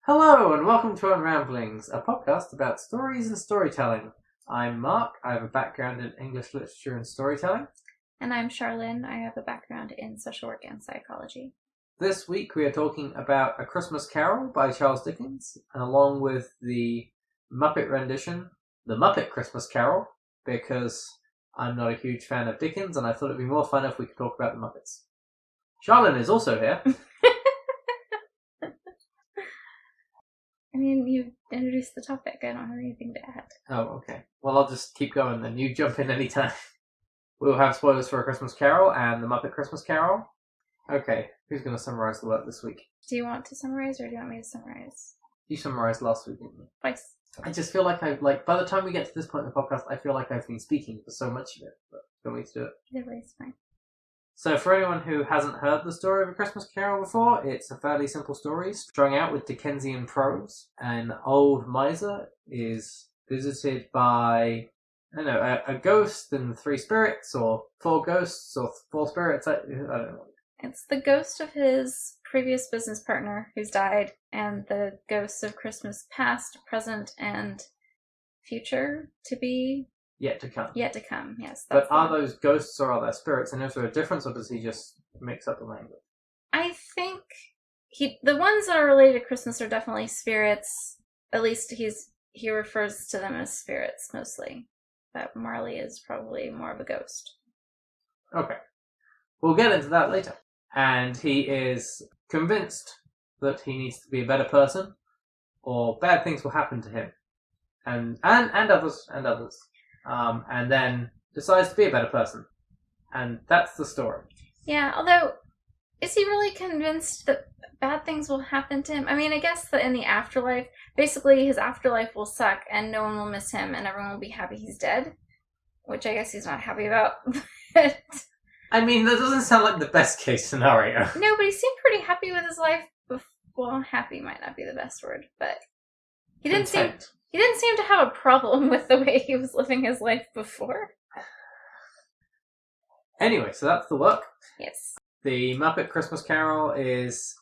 Hello and welcome to Unramblings, a podcast about stories and storytelling. I'm Mark, I have a background in English literature and storytelling. And I'm Charlyn, I have a background in social work and psychology. This week we are talking about A Christmas Carol by Charles Dickens, and along with the Muppet rendition, The Muppet Christmas Carol, because I'm not a huge fan of Dickens and I thought it'd be more fun if we could talk about the Muppets. Charlyn is also here. I mean, you introduced the topic. I don't have anything to add. Oh, okay. Well, I'll just keep going then. You jump in anytime. We'll have spoilers for A Christmas Carol and The Muppet Christmas Carol. Okay, who's going to summarise the work this week? Do you want to summarize or do you want me to summarize? You summarised last week, didn't you? Twice. I just feel like by the time we get to this point in the podcast, I feel like I've been speaking for so much of it. But don't need to do it. Either way is fine. So for anyone who hasn't heard the story of A Christmas Carol before, it's a fairly simple story, strung out with Dickensian prose. An old miser is visited by, I don't know, a ghost and three spirits, or four ghosts, or four spirits, I don't know. It's the ghost of his previous business partner who's died, and the ghosts of Christmas past, present, and future to be... Yet to come. Yet to come, yes. But are those ghosts or are there spirits? And is there a difference, or does he just mix up the language? I think the ones that are related to Christmas are definitely spirits. At least he refers to them as spirits mostly. But Marley is probably more of a ghost. Okay. We'll get into that later. And he is convinced that he needs to be a better person, or bad things will happen to him. And others. And then decides to be a better person. And that's the story. Yeah, although, is he really convinced that bad things will happen to him? I mean, I guess that in the afterlife, basically his afterlife will suck and no one will miss him and everyone will be happy he's dead. Which I guess he's not happy about. I mean, that doesn't sound like the best case scenario. No, but he seemed pretty happy with his life. Well, happy might not be the best word, but he didn't seem to have a problem with the way he was living his life before. Anyway, so that's the work. Yes. The Muppet Christmas Carol is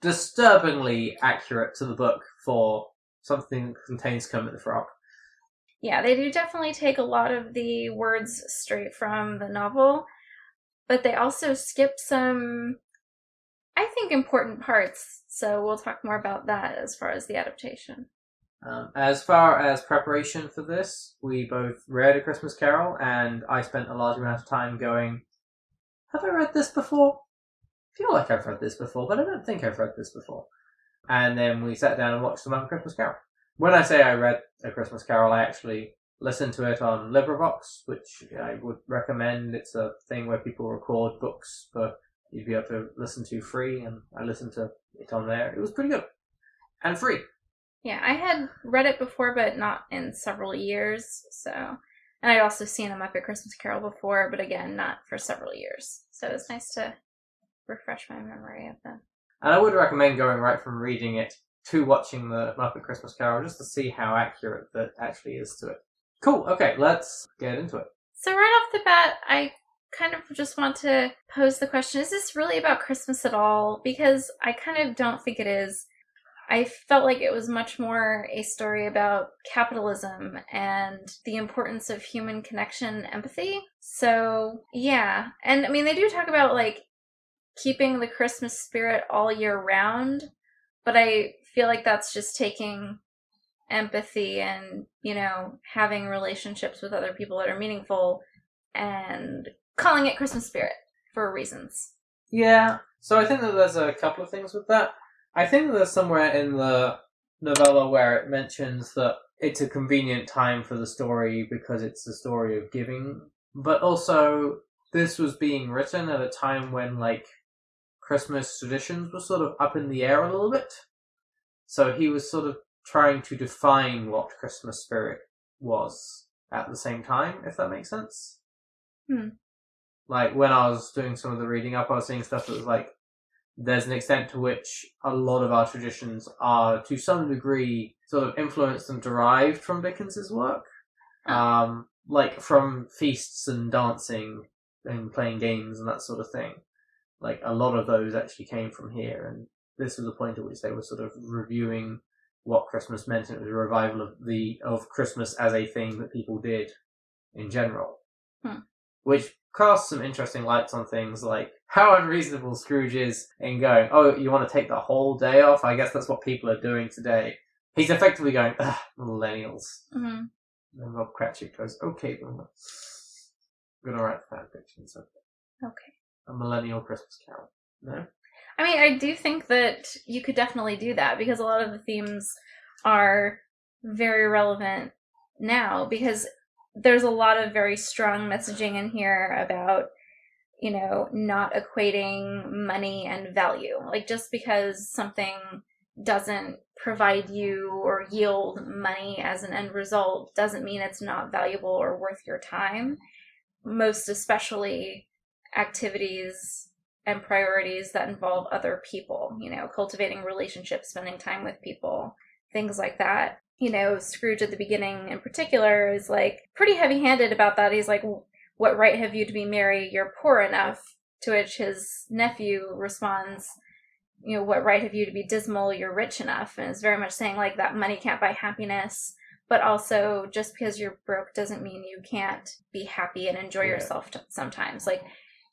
disturbingly accurate to the book for something that contains Kermit the Frog. Yeah, they do definitely take a lot of the words straight from the novel, but they also skip some, I think, important parts, so we'll talk more about that as far as the adaptation. As far as preparation for this, we both read A Christmas Carol, and I spent a large amount of time going, have I read this before? I feel like I've read this before, but I don't think I've read this before. And then we sat down and watched The Muppet Christmas Carol. When I say I read A Christmas Carol, I actually listened to it on LibriVox, which I would recommend. It's a thing where people record books for you to be able to listen to free, and I listened to it on there. It was pretty good. And free. Yeah, I had read it before, but not in several years, so... And I'd also seen A Muppet Christmas Carol before, but again, not for several years. So it's nice to refresh my memory of them. And I would recommend going right from reading it to watching the Muppet Christmas Carol, just to see how accurate that actually is to it. Cool, okay, let's get into it. So right off the bat, I kind of just want to pose the question, is this really about Christmas at all? Because I kind of don't think it is. I felt like it was much more a story about capitalism and the importance of human connection, empathy. So, yeah. And, I mean, they do talk about, like, keeping the Christmas spirit all year round, but I feel like that's just taking empathy and, you know, having relationships with other people that are meaningful and calling it Christmas spirit for reasons. Yeah, so I think that there's a couple of things with that. I think that there's somewhere in the novella where it mentions that it's a convenient time for the story because it's the story of giving, but also this was being written at a time when, like, Christmas traditions were sort of up in the air a little bit. So he was sort of trying to define what Christmas spirit was at the same time, if that makes sense. Like, when I was doing some of the reading up, I was seeing stuff that was like, there's an extent to which a lot of our traditions are, to some degree, sort of influenced and derived from Dickens's work. Like, from feasts and dancing and playing games and that sort of thing. Like, a lot of those actually came from here, and this was the point at which they were sort of reviewing what Christmas meant, and it was a revival of Christmas as a thing that people did in general. Which casts some interesting lights on things like how unreasonable Scrooge is in going, oh, you want to take the whole day off? I guess that's what people are doing today. He's effectively going, ugh, millennials. Mm-hmm. And Rob Cratchit goes, okay, I'm going to write fan fiction. Okay. A millennial Christmas Carol. No? I mean, I do think that you could definitely do that because a lot of the themes are very relevant now because there's a lot of very strong messaging in here about, you know, not equating money and value. Like, just because something doesn't provide you or yield money as an end result doesn't mean it's not valuable or worth your time. Most especially activities and priorities that involve other people, you know, cultivating relationships, spending time with people, things like that. You know, Scrooge at the beginning in particular is like pretty heavy-handed about that. He's like, what right have you to be merry? You're poor enough. To which his nephew responds, you know, what right have you to be dismal? You're rich enough. And it's very much saying like that money can't buy happiness, but also just because you're broke doesn't mean you can't be happy and enjoy yourself sometimes. Like,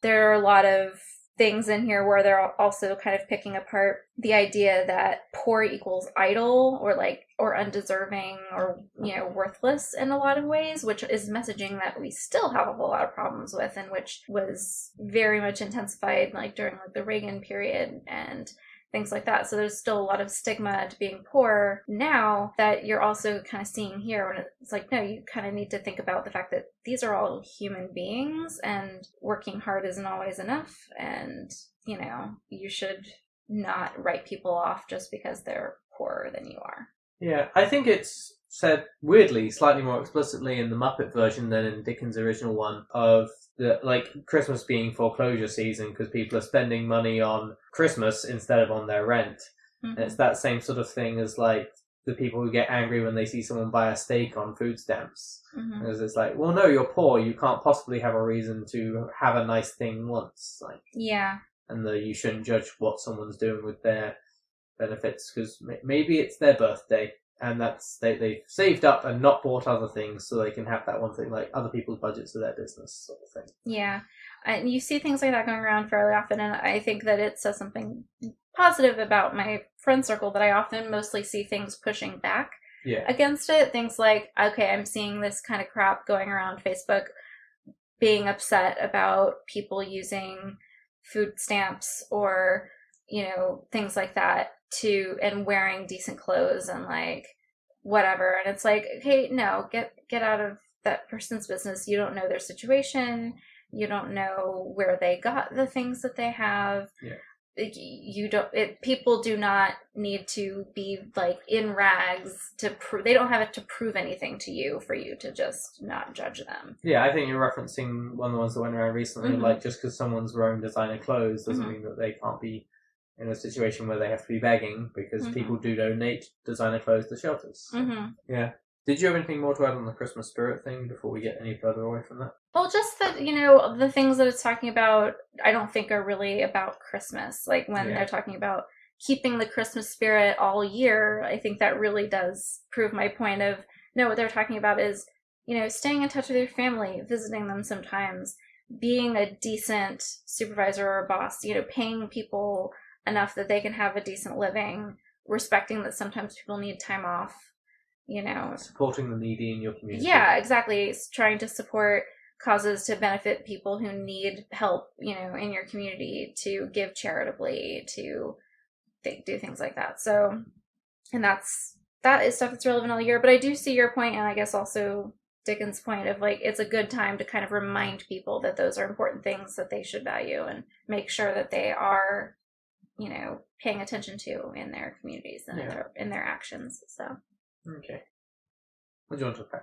there are a lot of things in here where they're also kind of picking apart the idea that poor equals idle or undeserving or, you know, worthless in a lot of ways, which is messaging that we still have a whole lot of problems with, and which was very much intensified like during like the Reagan period and things like that. So there's still a lot of stigma to being poor now that you're also kind of seeing here. And it's like, no, you kind of need to think about the fact that these are all human beings and working hard isn't always enough. And, you know, you should not write people off just because they're poorer than you are. Yeah, I think it's said weirdly, slightly more explicitly in the Muppet version than in Dickens' original one of the Christmas being foreclosure season because people are spending money on Christmas instead of on their rent. Mm-hmm. And it's that same sort of thing as like the people who get angry when they see someone buy a steak on food stamps. Mm-hmm. Because it's like, well, no, you're poor. You can't possibly have a reason to have a nice thing once. Like, yeah. And you shouldn't judge what someone's doing with their benefits because maybe it's their birthday. And that's they've saved up and not bought other things so they can have that one thing, like other people's budgets are their business sort of thing. Yeah. And you see things like that going around fairly often, and I think that it says something positive about my friend circle that I often mostly see things pushing back against it. Things like, okay, I'm seeing this kind of crap going around Facebook, being upset about people using food stamps or, you know, things like that and wearing decent clothes and like whatever. And it's like, okay, no, get out of that person's business. You don't know their situation. You don't know where they got the things that they have. Yeah. People do not need to be like in rags to prove. They don't have it to prove anything to you for you to just not judge them. Yeah, I think you're referencing one of the ones that went around recently. Mm-hmm. Like, just because someone's wearing designer clothes doesn't mean that they can't be in a situation where they have to be begging because people do donate designer clothes to shelters. So, yeah. Did you have anything more to add on the Christmas spirit thing before we get any further away from that? Well, just that, you know, the things that it's talking about, I don't think are really about Christmas. Like when they're talking about keeping the Christmas spirit all year, I think that really does prove my point of, no, what they're talking about is, you know, staying in touch with your family, visiting them sometimes, being a decent supervisor or boss, you know, paying people enough that they can have a decent living, respecting that sometimes people need time off, you know. Supporting the needy in your community. Yeah, exactly. It's trying to support causes to benefit people who need help, you know, in your community, to give charitably, to do things like that. So, and that is stuff that's relevant all year. But I do see your point, and I guess also Dickens' point of like, it's a good time to kind of remind people that those are important things that they should value and make sure that they are, you know, paying attention to in their communities and in their actions. So, okay. What do you want to talk about?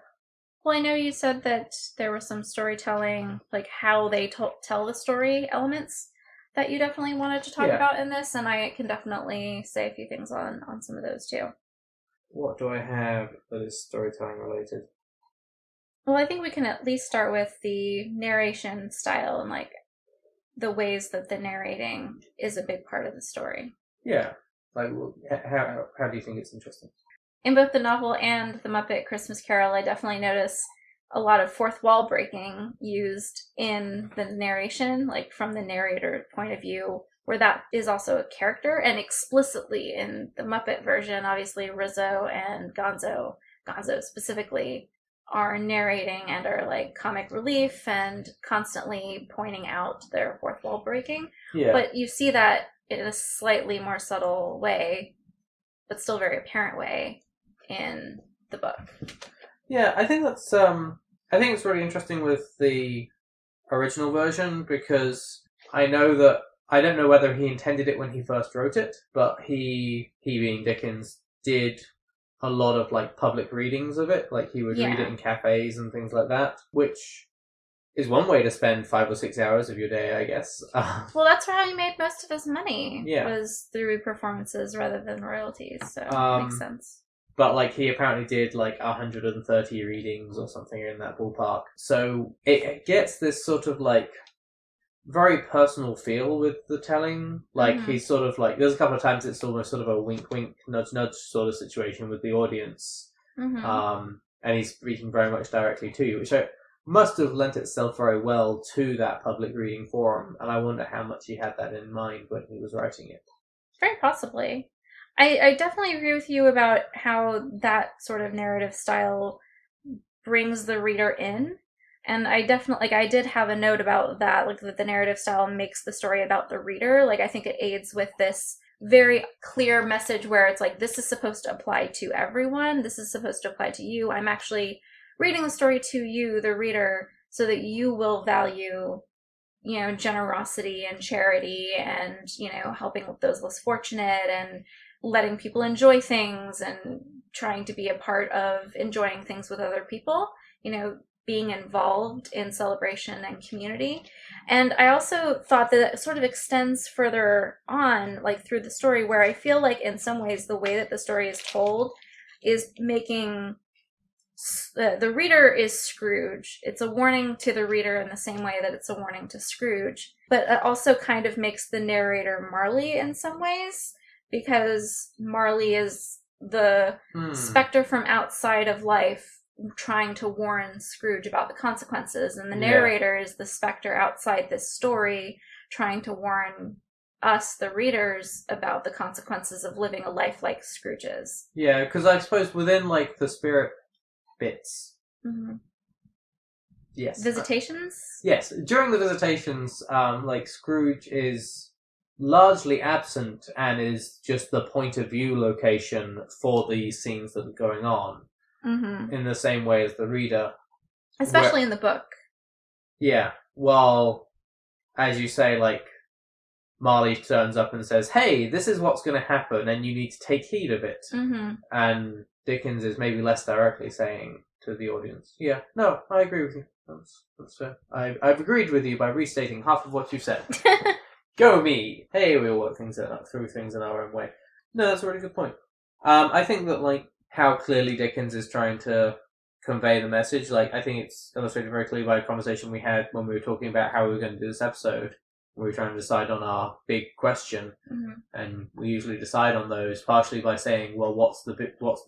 Well, I know you said that there was some storytelling, like how they tell the story elements that you definitely wanted to talk about in this, and I can definitely say a few things on some of those too. What do I have that is storytelling related? Well, I think we can at least start with the narration style and like the ways that the narrating is a big part of the story. Yeah. Like, how do you think it's interesting? In both the novel and the Muppet Christmas Carol, I definitely notice a lot of fourth wall breaking used in the narration, like from the narrator point of view, where that is also a character, and explicitly in the Muppet version, obviously Rizzo and Gonzo specifically, are narrating and are like comic relief and constantly pointing out their fourth wall breaking. Yeah. But you see that in a slightly more subtle way, but still very apparent way in the book. Yeah, I think that's I think it's really interesting with the original version, because I know that I don't know whether he intended it when he first wrote it, but he being Dickens did a lot of like public readings of it. Like he would read it in cafes and things like that, which is one way to spend 5 or 6 hours of your day, I guess. Well, that's how he made most of his money. Yeah. Was through performances rather than royalties, so it makes sense. But like he apparently did like 130 readings or something in that ballpark. So it gets this sort of like very personal feel with the telling. Like he's sort of like, there's a couple of times it's almost sort of a wink wink nudge nudge sort of situation with the audience. And he's speaking very much directly to you, which must have lent itself very well to that public reading forum. And I wonder how much he had that in mind when he was writing it. Very possibly. I definitely agree with you about how that sort of narrative style brings the reader in. And I definitely, like, I did have a note about that, like, that the narrative style makes the story about the reader. Like, I think it aids with this very clear message where it's like, this is supposed to apply to everyone. This is supposed to apply to you. I'm actually reading the story to you, the reader, so that you will value, you know, generosity and charity and, you know, helping with those less fortunate and letting people enjoy things and trying to be a part of enjoying things with other people, you know, being involved in celebration and community. And I also thought that it sort of extends further on, like through the story, where I feel like in some ways the way that the story is told is making the reader is Scrooge. It's a warning to the reader in the same way that it's a warning to Scrooge, but it also kind of makes the narrator Marley in some ways, because Marley is the specter from outside of life trying to warn Scrooge about the consequences, and the narrator is the specter outside this story trying to warn us, the readers, about the consequences of living a life like Scrooge's. Yeah, because I suppose within like the spirit bits. Yes. Visitations? Yes. During the visitations, like Scrooge is largely absent and is just the point of view location for these scenes that are going on. In the same way as the reader. Especially in the book. Yeah. Well, as you say, like, Marley turns up and says, hey, this is what's going to happen and you need to take heed of it. And Dickens is maybe less directly saying to the audience, yeah, no, I agree with you. That's fair. I've agreed with you by restating half of what you said. Go me. Hey, we'll work things out, through things in our own way. No, that's a really good point. I think that, like, how clearly Dickens is trying to convey the message, like, I think it's illustrated very clearly by a conversation we had when we were talking about how we were going to do this episode. We were trying to decide on our big question, and we usually decide on those partially by saying, well, what's the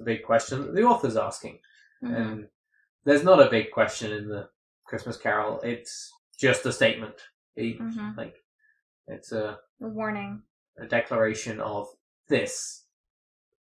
big question that the author's asking? And there's not a big question in the Christmas Carol. It's just a statement. Like, it's a warning, a declaration of this.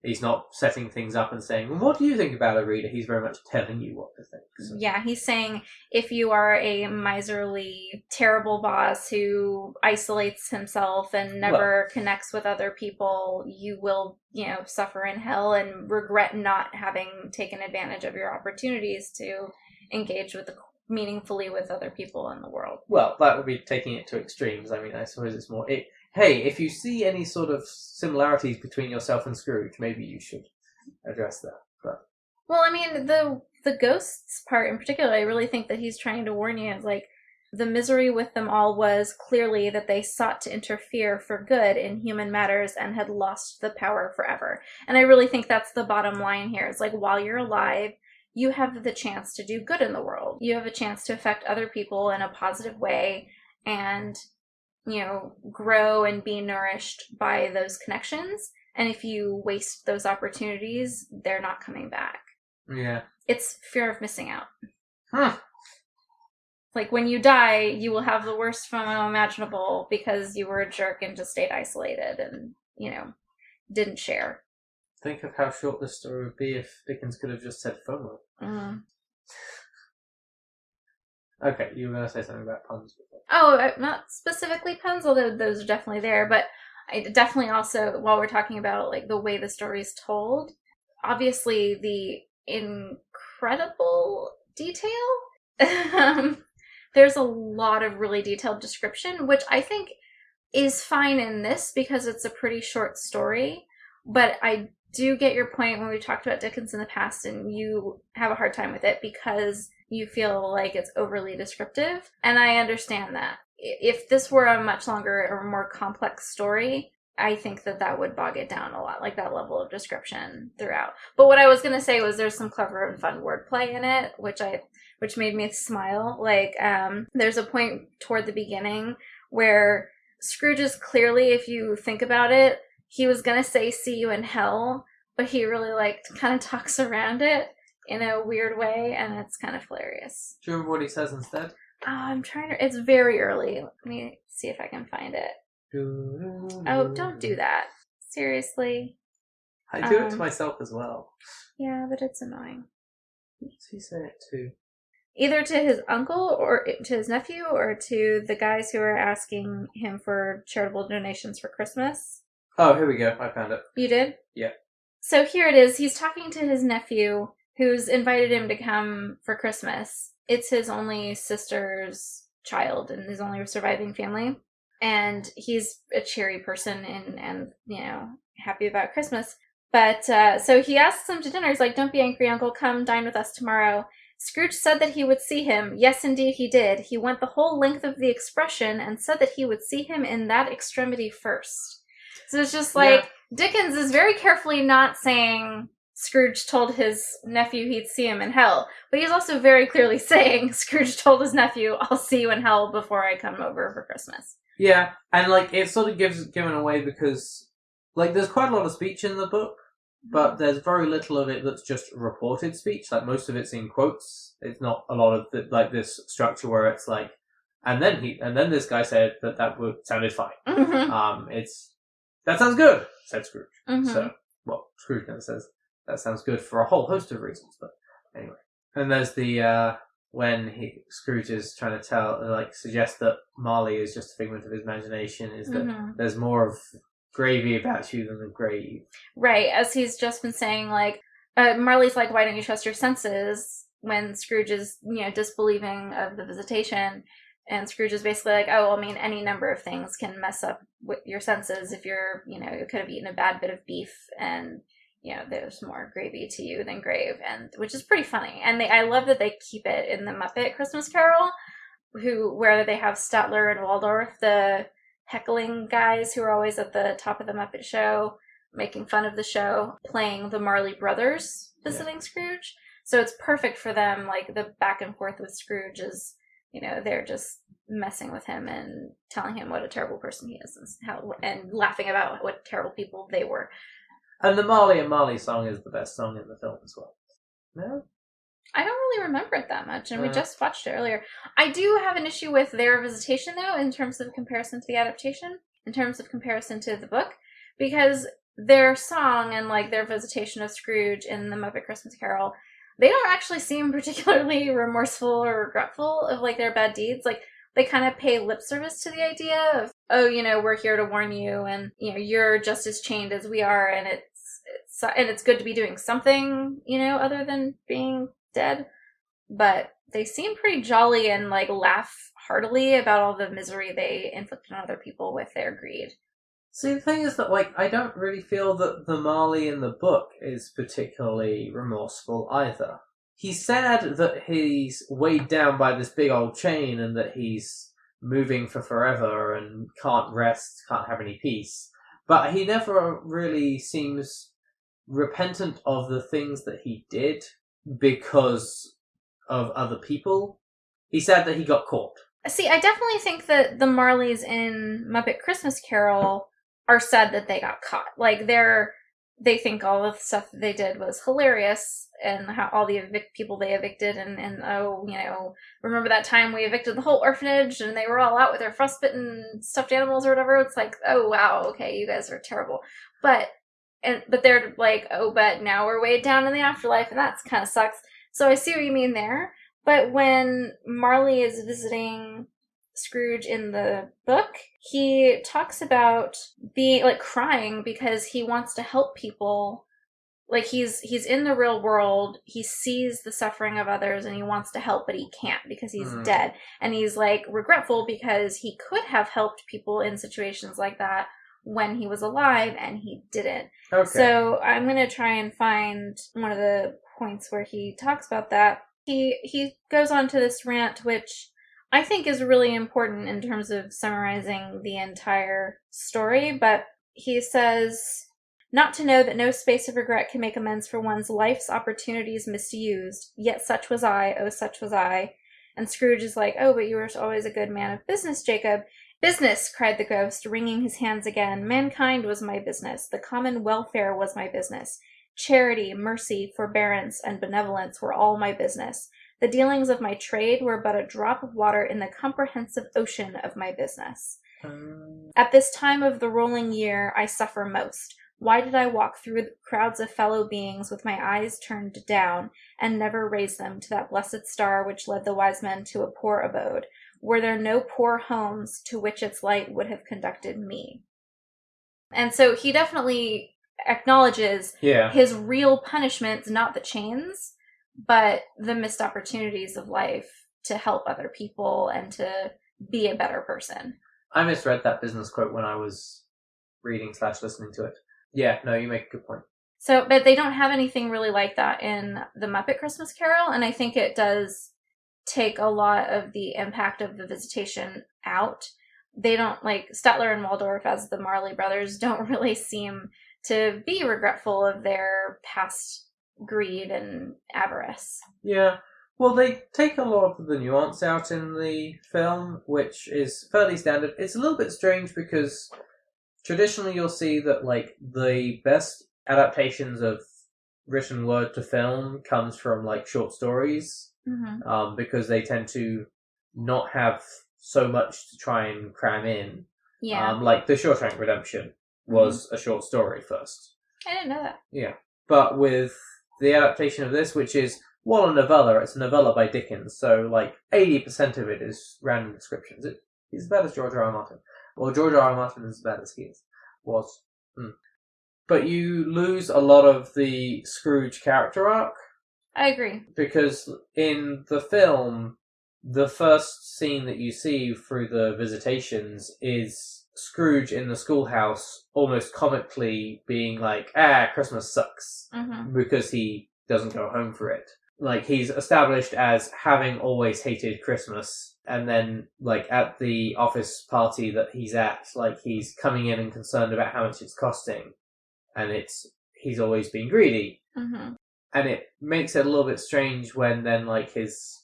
He's not setting things up and saying, well, what do you think about a reader? He's very much telling you what to think. So. Yeah, he's saying if you are a miserly, terrible boss who isolates himself and never connects with other people, you will, you know, suffer in hell and regret not having taken advantage of your opportunities to engage with meaningfully with other people in the world. Well, that would be taking it to extremes. I mean, I suppose it's more... Hey, if you see any sort of similarities between yourself and Scrooge, maybe you should address that. But... Well, I mean, the ghosts part in particular, I really think that he's trying to warn you. It's like, the misery with them all was clearly that they sought to interfere for good in human matters and had lost the power forever. And I really think that's the bottom line here. It's like, while you're alive, you have the chance to do good in the world. You have a chance to affect other people in a positive way and, you know, grow and be nourished by those connections. And if you waste those opportunities, they're not coming back. Yeah. It's fear of missing out. Huh. Like, when you die, you will have the worst FOMO imaginable because you were a jerk and just stayed isolated and, didn't share. Think of how short this story would be if Dickens could have just said FOMO. Mm. Okay, you were going to say something about puns before. Oh, not specifically puns, although those are definitely there, but I definitely also, while we're talking about, like, the way the story's told, obviously the incredible detail. There's a lot of really detailed description, which I think is fine in this because it's a pretty short story. But I do get your point when we talked about Dickens in the past, and you have a hard time with it because you feel like it's overly descriptive. And I understand that. If this were a much longer or more complex story, I think that would bog it down a lot, like that level of description throughout. But what I was going to say was there's some clever and fun wordplay in it, which made me smile. Like, there's a point toward the beginning where Scrooge is clearly, if you think about it, he was going to say, "See you in hell," but he really, kind of talks around it in a weird way, and it's kind of hilarious. Do you remember what he says instead? Oh, I'm trying to... It's very early. Let me see if I can find it. Oh, don't do that. Seriously. I do it to myself as well. Yeah, but it's annoying. Who does he say it to? Either to his uncle or to his nephew or to the guys who are asking him for charitable donations for Christmas. Oh, here we go. I found it. You did? Yeah. So here it is. He's talking to his nephew who's invited him to come for Christmas. It's his only sister's child and his only surviving family. And he's a cheery person and happy about Christmas. But, so he asks him to dinner. He's like, "Don't be angry, Uncle. Come dine with us tomorrow." Scrooge said that he would see him. Yes, indeed he did. He went the whole length of the expression and said that he would see him in that extremity first. So it's just like, Dickens is very carefully not saying Scrooge told his nephew he'd see him in hell. But he's also very clearly saying Scrooge told his nephew, "I'll see you in hell before I come over for Christmas." Yeah, and it sort of given away because there's quite a lot of speech in the book, but there's very little of it that's just reported speech. Like, most of it's in quotes. It's not a lot of this structure where it's like, and then this guy said that sounded fine. Mm-hmm. That sounds good, said Scrooge. Mm-hmm. So, Scrooge never says that sounds good for a whole host of reasons, but anyway. And there's the when Scrooge is trying to suggest that Marley is just a figment of his imagination, is that there's more of gravy about you than the grave. Right, as he's just been saying, Marley's like, "Why don't you trust your senses?" when Scrooge is, disbelieving of the visitation. And Scrooge is basically like, "Oh, any number of things can mess up with your senses if you're, you could have eaten a bad bit of beef and, there's more gravy to you than grave," and which is pretty funny. And I love that they keep it in the Muppet Christmas Carol, where they have Statler and Waldorf, the heckling guys who are always at the top of the Muppet Show, making fun of the show, playing the Marley brothers visiting Scrooge. So it's perfect for them, the back and forth with Scrooge is, they're just messing with him and telling him what a terrible person he is and laughing about what terrible people they were. And the Marley and Marley song is the best song in the film as well. No? I don't really remember it that much, and we just watched it earlier. I do have an issue with their visitation, though, in terms of comparison to the adaptation, in terms of comparison to the book, because their song and, their visitation of Scrooge in the Muppet Christmas Carol, they don't actually seem particularly remorseful or regretful of, their bad deeds. They kind of pay lip service to the idea of, "Oh, we're here to warn you, and, you're just as chained as we are, and it's good to be doing something, other than being dead." But they seem pretty jolly and laugh heartily about all the misery they inflict on other people with their greed. See, the thing is that I don't really feel that the Marley in the book is particularly remorseful either. He's sad that he's weighed down by this big old chain and that he's moving for forever and can't rest, can't have any peace. But he never really seems repentant of the things that he did because of other people. He's sad that he got caught. See, I definitely think that the Marleys in Muppet Christmas Carol are sad that they got caught. Like, they think all the stuff that they did was hilarious, and how all the people they evicted, and oh, remember that time we evicted the whole orphanage and they were all out with their frostbitten stuffed animals or whatever. It's like, oh wow, okay, you guys are terrible. But they're like, oh, but now we're weighed down in the afterlife, and that kind of sucks. So I see what you mean there. But when Marley is visiting Scrooge in the book, he talks about being like crying because he wants to help people. Like, he's in the real world, he sees the suffering of others and he wants to help, but he can't because he's dead. And he's like regretful because he could have helped people in situations like that when he was alive and he didn't. Okay. So I'm going to try and find one of the points where he talks about that. He goes on to this rant, which I think is really important in terms of summarizing the entire story, but he says, "Not to know that no space of regret can make amends for one's life's opportunities misused, yet such was I, oh such was I." And Scrooge is like, "Oh, but you were always a good man of business, Jacob." "Business," cried the ghost, wringing his hands again. "Mankind was my business. The common welfare was my business. Charity, mercy, forbearance, and benevolence were all my business. The dealings of my trade were but a drop of water in the comprehensive ocean of my business. At this time of the rolling year, I suffer most. Why did I walk through crowds of fellow beings with my eyes turned down, and never raise them to that blessed star which led the wise men to a poor abode? Were there no poor homes to which its light would have conducted me?" And so he definitely acknowledges his real punishments, not the chains, but the missed opportunities of life to help other people and to be a better person. I misread that business quote when I was reading/listening to it. Yeah, no, you make a good point. So, but they don't have anything really like that in the Muppet Christmas Carol, and I think it does take a lot of the impact of the visitation out. They don't, like, Statler and Waldorf as the Marley brothers don't really seem to be regretful of their past greed and avarice. Yeah. Well, they take a lot of the nuance out in the film, which is fairly standard. It's a little bit strange because traditionally you'll see that, like, the best adaptations of written word to film comes from, like, short stories, because they tend to not have so much to try and cram in. Yeah. Like, The Shawshank Redemption was a short story first. I didn't know that. Yeah. But with the adaptation of this, which is, well, a novella, it's a novella by Dickens, so, like, 80% of it is random descriptions. He's as bad as George R. R. Martin. Well, George R. R. Martin is as bad as he was. But you lose a lot of the Scrooge character arc. I agree. Because in the film, the first scene that you see through the visitations is Scrooge in the schoolhouse almost comically being like, Christmas sucks. Because he doesn't go home for it. Like, he's established as having always hated Christmas. And then, like, at the office party that he's at, like, he's coming in and concerned about how much it's costing. And he's always been greedy. And it makes it a little bit strange when then, like, his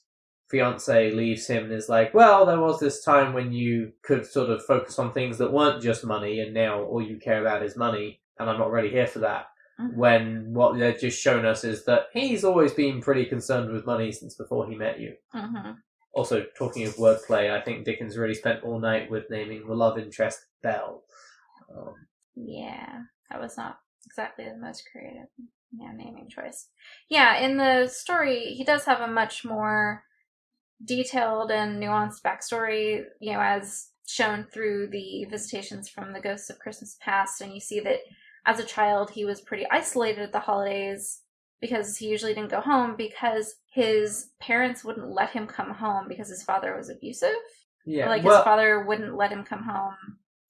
fiancée leaves him and is like, well, there was this time when you could sort of focus on things that weren't just money, and now all you care about is money, and I'm not really here for that. When what they've just shown us is that he's always been pretty concerned with money since before he met you. Also, talking of wordplay, I think Dickens really spent all night with naming the love interest Belle. Yeah, that was not exactly the most creative naming choice. Yeah, in the story, he does have a much more detailed and nuanced backstory, as shown through the visitations from the Ghosts of Christmas Past, and you see that as a child, he was pretty isolated at the holidays because he usually didn't go home because his parents wouldn't let him come home because his father was abusive. Yeah, his father wouldn't let him come home.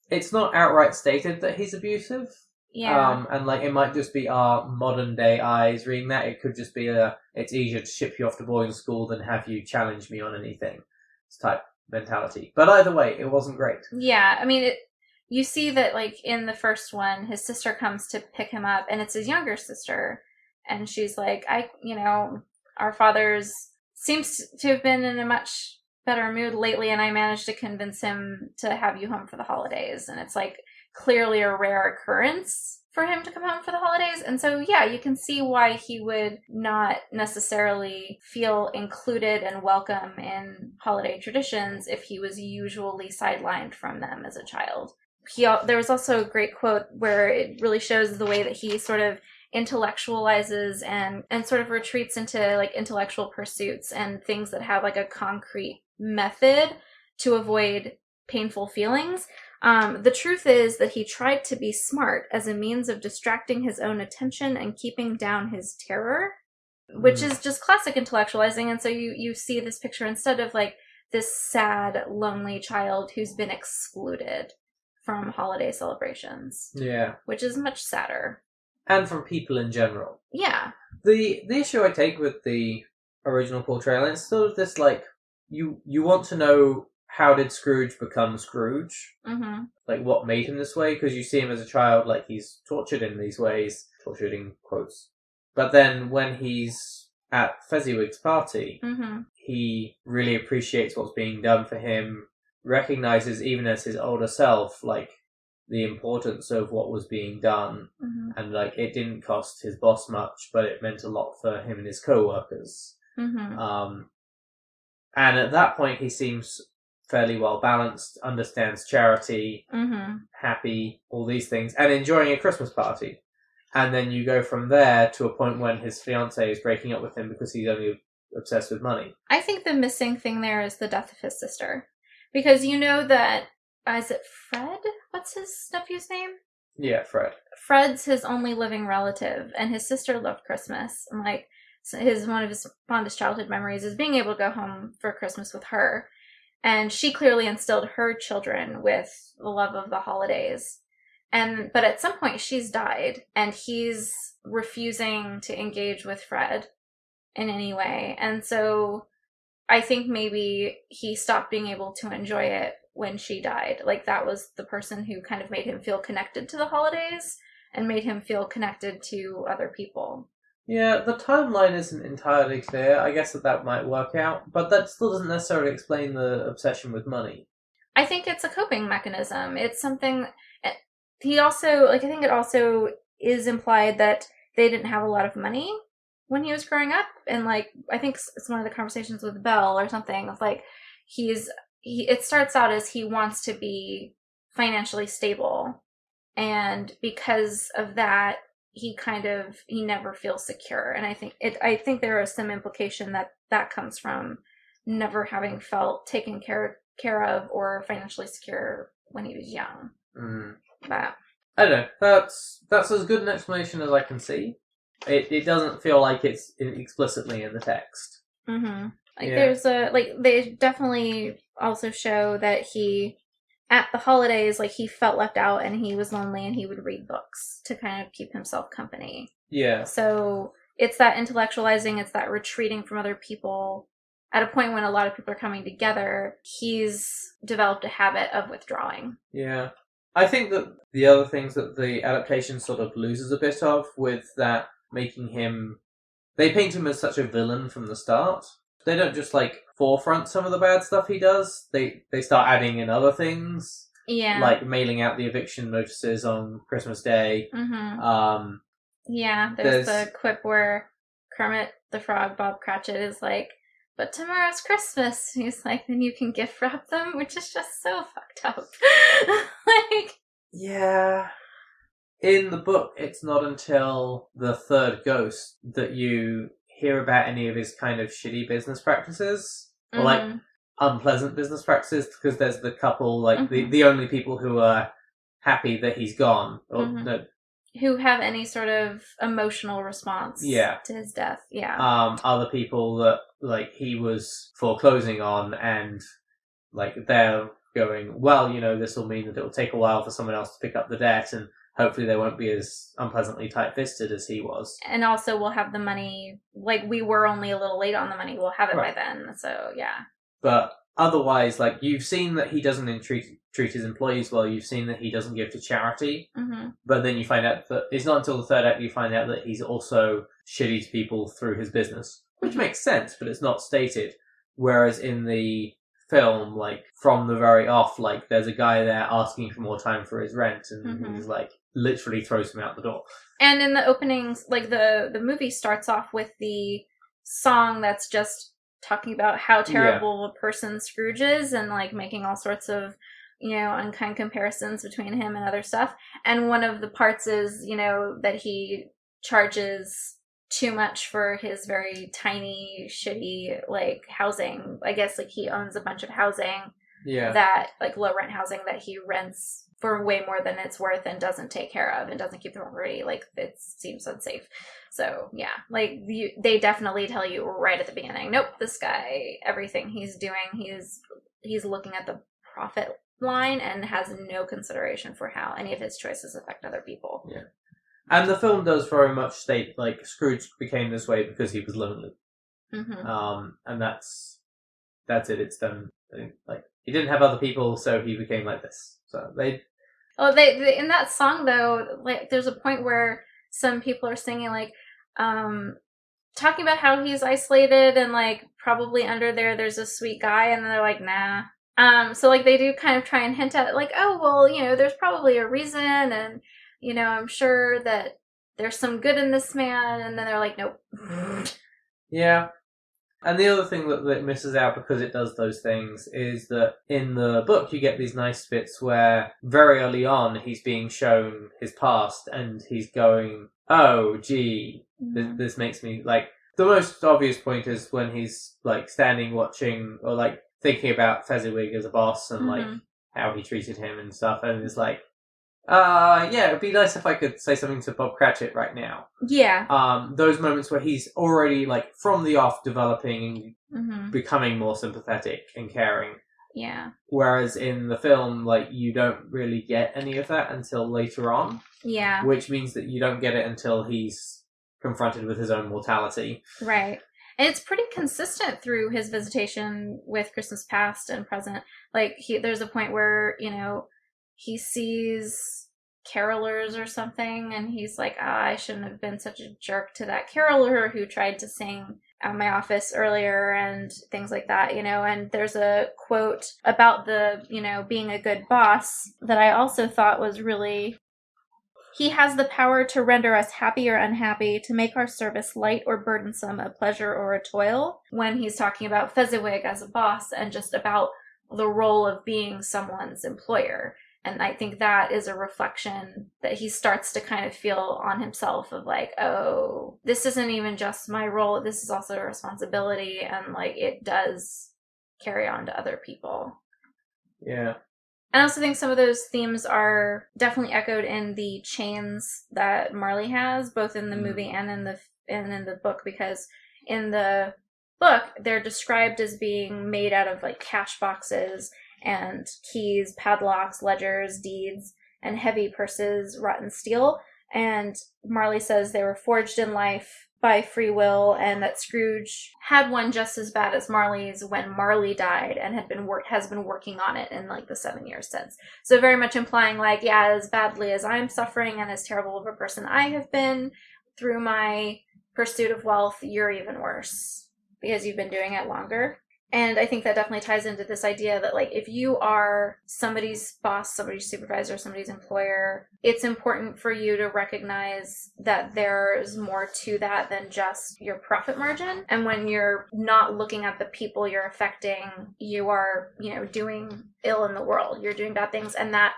It's not outright stated that he's abusive. Yeah. And, like, it might just be our modern day eyes reading that. It could just be it's easier to ship you off to boarding school than have you challenge me on anything. It's type mentality. But either way, it wasn't great. Yeah, I mean, you see that, like, in the first one, his sister comes to pick him up, and it's his younger sister. And she's like, our father's seems to have been in a much better mood lately, and I managed to convince him to have you home for the holidays. And it's like, clearly a rare occurrence for him to come home for the holidays. And so, yeah, you can see why he would not necessarily feel included and welcome in holiday traditions if he was usually sidelined from them as a child. There was also a great quote where it really shows the way that he sort of intellectualizes and sort of retreats into like intellectual pursuits and things that have like a concrete method to avoid painful feelings. The truth is that he tried to be smart as a means of distracting his own attention and keeping down his terror, which is just classic intellectualizing. And so you see this picture instead of like this sad, lonely child who's been excluded from holiday celebrations. Yeah. Which is much sadder. And from people in general. Yeah. The issue I take with the original portrayal is sort of this, like, you want to know, how did Scrooge become Scrooge? Mm-hmm. Like, what made him this way? Because you see him as a child, like, he's tortured in these ways. Tortured in quotes. But then when he's at Fezziwig's party, mm-hmm. he really appreciates what's being done for him, recognizes, even as his older self, like, the importance of what was being done. Mm-hmm. And, like, it didn't cost his boss much, but it meant a lot for him and his co-workers. Mm-hmm. And at that point, he seems fairly well balanced, understands charity, mm-hmm. happy, all these things, and enjoying a Christmas party. And then you go from there to a point when his fiancée is breaking up with him because he's only obsessed with money. I think the missing thing there is the death of his sister. Because you know that, is it Fred? What's his nephew's name? Yeah, Fred. Fred's his only living relative, and his sister loved Christmas. And like, one of his fondest childhood memories is being able to go home for Christmas with her. And she clearly instilled her children with the love of the holidays. But at some point she's died, and he's refusing to engage with Fred in any way. And so I think maybe he stopped being able to enjoy it when she died. Like, that was the person who kind of made him feel connected to the holidays and made him feel connected to other people. Yeah, the timeline isn't entirely clear. I guess that might work out, but that still doesn't necessarily explain the obsession with money. I think it's a coping mechanism. It's something... He also, like, I think it also is implied that they didn't have a lot of money when he was growing up. And, like, I think it's one of the conversations with Belle or something of, like, it starts out as he wants to be financially stable. And because of that, he never feels secure. And I think there is some implication that comes from never having felt taken care of or financially secure when he was young. Mm. But I don't know. That's as good an explanation as I can see. It doesn't feel like it's explicitly in the text. Mm-hmm. There's they definitely also show that he, at the holidays, like, he felt left out and he was lonely and he would read books to kind of keep himself company. Yeah. So it's that intellectualizing, it's that retreating from other people. At a point when a lot of people are coming together, he's developed a habit of withdrawing. Yeah. I think that the other things that the adaptation sort of loses a bit of with that making him... They paint him as such a villain from the start. They don't just, like, forefront some of the bad stuff he does. They start adding in other things. Yeah. Like mailing out the eviction notices on Christmas Day. Mm-hmm. Yeah, there's the quip where Kermit the Frog, Bob Cratchit, is like, but tomorrow's Christmas. He's like, then you can gift wrap them, which is just so fucked up. Like, yeah. In the book, it's not until the third ghost that you hear about any of his kind of shitty business practices. Or, like, unpleasant business practices, because there's the couple, like, the only people who are happy that he's gone. Or no, who have any sort of emotional response to his death. Yeah. Other people that, like, he was foreclosing on, and, like, they're going, well, this will mean that it will take a while for someone else to pick up the debt, and hopefully they won't be as unpleasantly tight-fisted as he was. And also we'll have the money, like, we were only a little late on the money, we'll have it by then, so, yeah. But otherwise, like, you've seen that he doesn't treat his employees well, you've seen that he doesn't give to charity, but then you find out that it's not until the third act you find out that he's also shitty to people through his business, which makes sense, but it's not stated. Whereas in the film, like, from the very off, like, there's a guy there asking for more time for his rent, and he's, like, literally throws him out the door. And in the openings, like, the movie starts off with the song that's just talking about how terrible a person Scrooge is, and, like, making all sorts of, you know, unkind comparisons between him and other stuff. And one of the parts is, you know, that he charges too much for his very tiny, shitty, like, housing. I guess, like, he owns a bunch of housing that, like, low rent housing that he rents for way more than it's worth and doesn't take care of and doesn't keep the property. Like, it seems unsafe. So, yeah, like, they definitely tell you right at the beginning, nope, this guy, everything he's doing, he's looking at the profit line and has no consideration for how any of his choices affect other people. Yeah. And the film does very much state, like, Scrooge became this way because he was lonely. And that's it. It's done. Like, he didn't have other people, so he became like this. So they in that song, though, like, there's a point where some people are singing, like, talking about how he's isolated and, like, probably under there's a sweet guy, and then they're like, nah. So, like, they do kind of try and hint at, like, oh, well, you know, there's probably a reason, and, you know, I'm sure that there's some good in this man, and then they're like, nope. Yeah. And the other thing that misses out because it does those things is that in the book you get these nice bits where very early on he's being shown his past and he's going, oh, gee, this makes me, like, the most obvious point is when he's, like, standing watching or, like, thinking about Fezziwig as a boss and, like, how he treated him and stuff, and it's like, yeah, it'd be nice if I could say something to Bob Cratchit right now. Yeah. Those moments where he's already, like, from the off developing and becoming more sympathetic and caring. Yeah. Whereas in the film, like, you don't really get any of that until later on. Yeah. Which means that you don't get it until he's confronted with his own mortality. Right. And it's pretty consistent through his visitation with Christmas past and present. Like, there's a point where, you know, he sees carolers or something, and he's like, I shouldn't have been such a jerk to that caroler who tried to sing at my office earlier, and things like that, you know. And there's a quote about the, you know, being a good boss that I also thought was really... He has the power to render us happy or unhappy, to make our service light or burdensome, a pleasure or a toil, when he's talking about Fezziwig as a boss and just about the role of being someone's employer. And I think that is a reflection that he starts to kind of feel on himself of, like, oh, this isn't even just my role, this is also a responsibility, and, like, it does carry on to other people. Yeah. I also think some of those themes are definitely echoed in the chains that Marley has, both in the movie and in the book, because in the book they're described as being made out of, like, cash boxes and keys, padlocks, ledgers, deeds, and heavy purses, wrought steel. And Marley says they were forged in life by free will, and that Scrooge had one just as bad as Marley's when Marley died, and has been working on it in, like, the 7 years since. So very much implying, like, yeah, as badly as I'm suffering and as terrible of a person I have been through my pursuit of wealth, you're even worse because you've been doing it longer. And I think that definitely ties into this idea that, like, if you are somebody's boss, somebody's supervisor, somebody's employer, it's important for you to recognize that there's more to that than just your profit margin. And when you're not looking at the people you're affecting, you are, you know, doing ill in the world. You're doing bad things. And that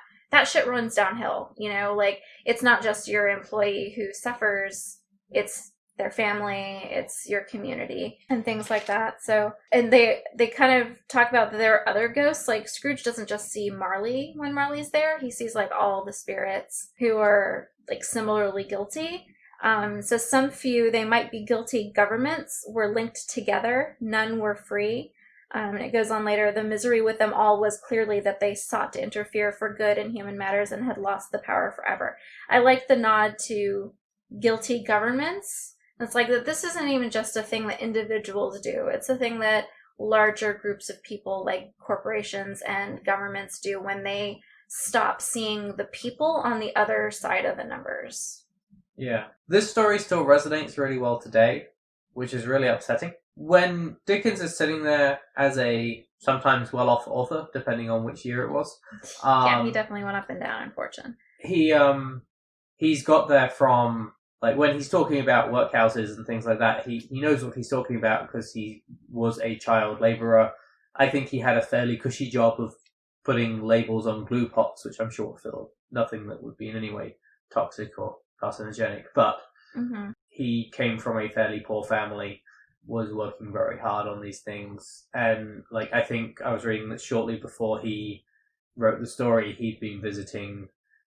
shit runs downhill, you know? Like, it's not just your employee who suffers, it's their family, it's your community, and things like that. So, and they kind of talk about that there are other ghosts. Like, Scrooge doesn't just see Marley when Marley's there, he sees, like, all the spirits who are, like, similarly guilty. So some few, they might be guilty governments, were linked together, none were free. And it goes on later, the misery with them all was clearly that they sought to interfere for good in human matters and had lost the power forever. I like the nod to guilty governments. It's like that this isn't even just a thing that individuals do. It's a thing that larger groups of people, like corporations and governments, do when they stop seeing the people on the other side of the numbers. Yeah. This story still resonates really well today. which is really upsetting. When Dickens is sitting there as a sometimes well-off author, depending on which year it was. Yeah, he definitely went up and down in fortune. He's got there from, like, when he's talking about workhouses and things like that, he knows what he's talking about because he was a child labourer. I think he had a fairly cushy job of putting labels on glue pots, which I'm sure filled nothing that would be in any way toxic or carcinogenic, but he came from a fairly poor family, was working very hard on these things, and like I think I was reading that shortly before he wrote the story, he'd been visiting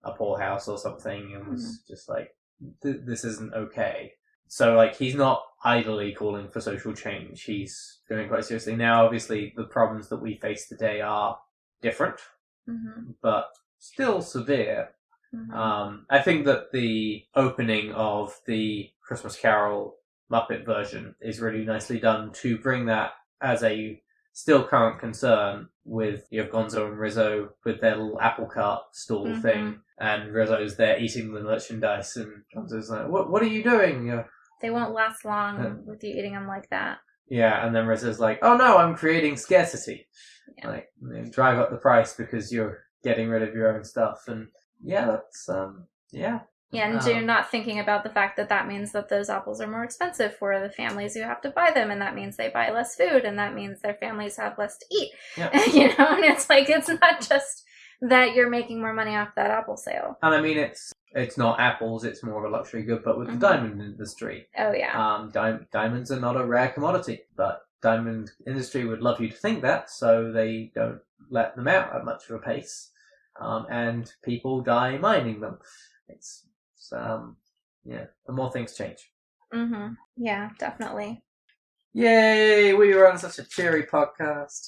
a poorhouse or something and was just like, this isn't okay. So like he's not idly calling for social change, he's doing it quite seriously. Now obviously the problems that we face today are different, but still severe. I think that the opening of the Christmas Carol Muppet version is really nicely done to bring that as a still current concern with, you have Gonzo and Rizzo with their little apple cart stall thing, and Rizzo's there eating the merchandise, and Gonzo's like, what are you doing? They won't last long with you eating them like that. Yeah, and then Rizzo's like, oh no, I'm creating scarcity. Yeah. Like, drive up the price because you're getting rid of your own stuff, and that's, Yeah, and you're not thinking about the fact that means that those apples are more expensive for the families who have to buy them, and that means they buy less food, and that means their families have less to eat. Yeah. And it's like, it's not just that you're making more money off that apple sale. And I mean, it's not apples, it's more of a luxury good, but with the diamond industry. Oh, yeah. Diamonds are not a rare commodity, but diamond industry would love you to think that, so they don't let them out at much of a pace. And people die mining them. The more things change. Yeah, definitely. Yay! We run such a cheery podcast.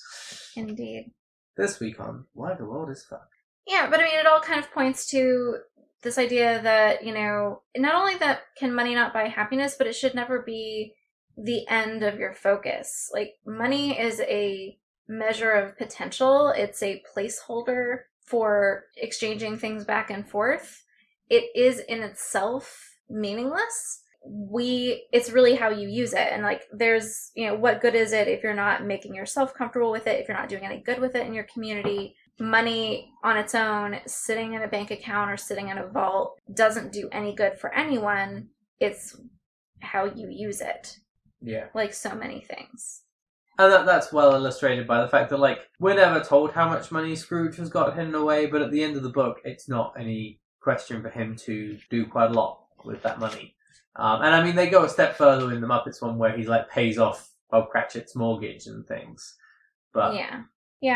Indeed. This week on Why the World is Fucked. Yeah, but I mean, it all kind of points to this idea that, not only that can money not buy happiness, but it should never be the end of your focus. Like, money is a measure of potential. It's a placeholder for exchanging things back and forth. It is in itself meaningless. It's really how you use it. And like, there's, what good is it if you're not making yourself comfortable with it, if you're not doing any good with it in your community? Money on its own, sitting in a bank account or sitting in a vault, doesn't do any good for anyone. It's how you use it. Yeah. Like so many things. And that's well illustrated by the fact that, like, we're never told how much money Scrooge has got hidden away, but at the end of the book, it's not any question for him to do quite a lot with that money. And I mean, they go a step further in the Muppets one where he like pays off Bob Cratchit's mortgage and things. But yeah.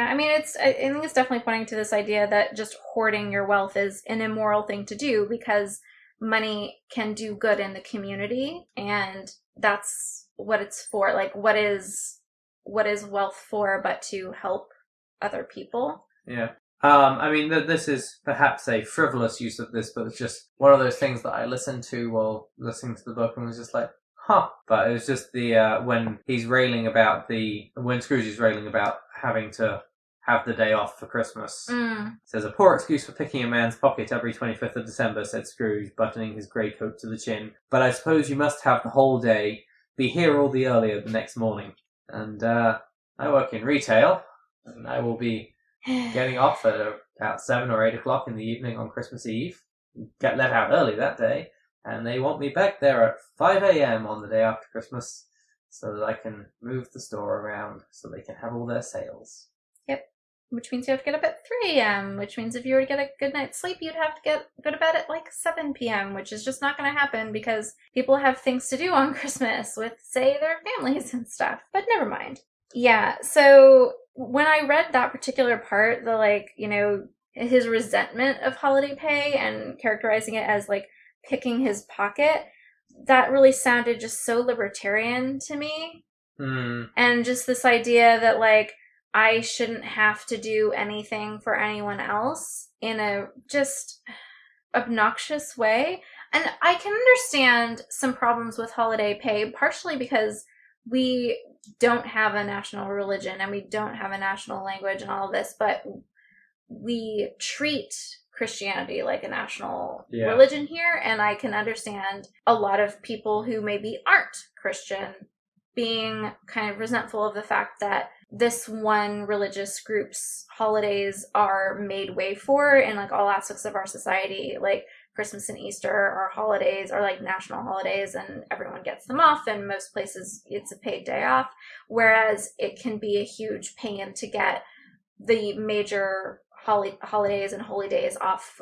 I mean, I think it's definitely pointing to this idea that just hoarding your wealth is an immoral thing to do, because money can do good in the community, and that's what it's for. Like, what is wealth for but to help other people? Yeah. I mean, this is perhaps a frivolous use of this, but it's just one of those things that I listened to while listening to the book and was just like, huh. But it was just when Scrooge is railing about having to have the day off for Christmas. It says, a poor excuse for picking a man's pocket every 25th of December, said Scrooge, buttoning his grey coat to the chin. But I suppose you must have the whole day, be here all the earlier the next morning. And I work in retail, and I will be getting off at about 7 or 8 o'clock in the evening on Christmas Eve. Get let out early that day, and they want me back there at 5 a.m. on the day after Christmas so that I can move the store around so they can have all their sales. Yep. Which means you have to get up at 3 a.m., which means if you were to get a good night's sleep, you'd have to go to bed at like 7 p.m., which is just not going to happen because people have things to do on Christmas with, say, their families and stuff. But never mind. Yeah, so when I read that particular part, his resentment of holiday pay and characterizing it as like picking his pocket, that really sounded just so libertarian to me. And just this idea that like, I shouldn't have to do anything for anyone else in a just obnoxious way. And I can understand some problems with holiday pay, partially because we don't have a national religion and we don't have a national language and all of this, but we treat Christianity like a national Yeah. religion here, and I can understand a lot of people who maybe aren't Christian being kind of resentful of the fact that this one religious group's holidays are made way for in like all aspects of our society. Like Christmas and Easter are holidays, are like national holidays, and everyone gets them off, and most places it's a paid day off, whereas it can be a huge pain to get the major holidays and holy days off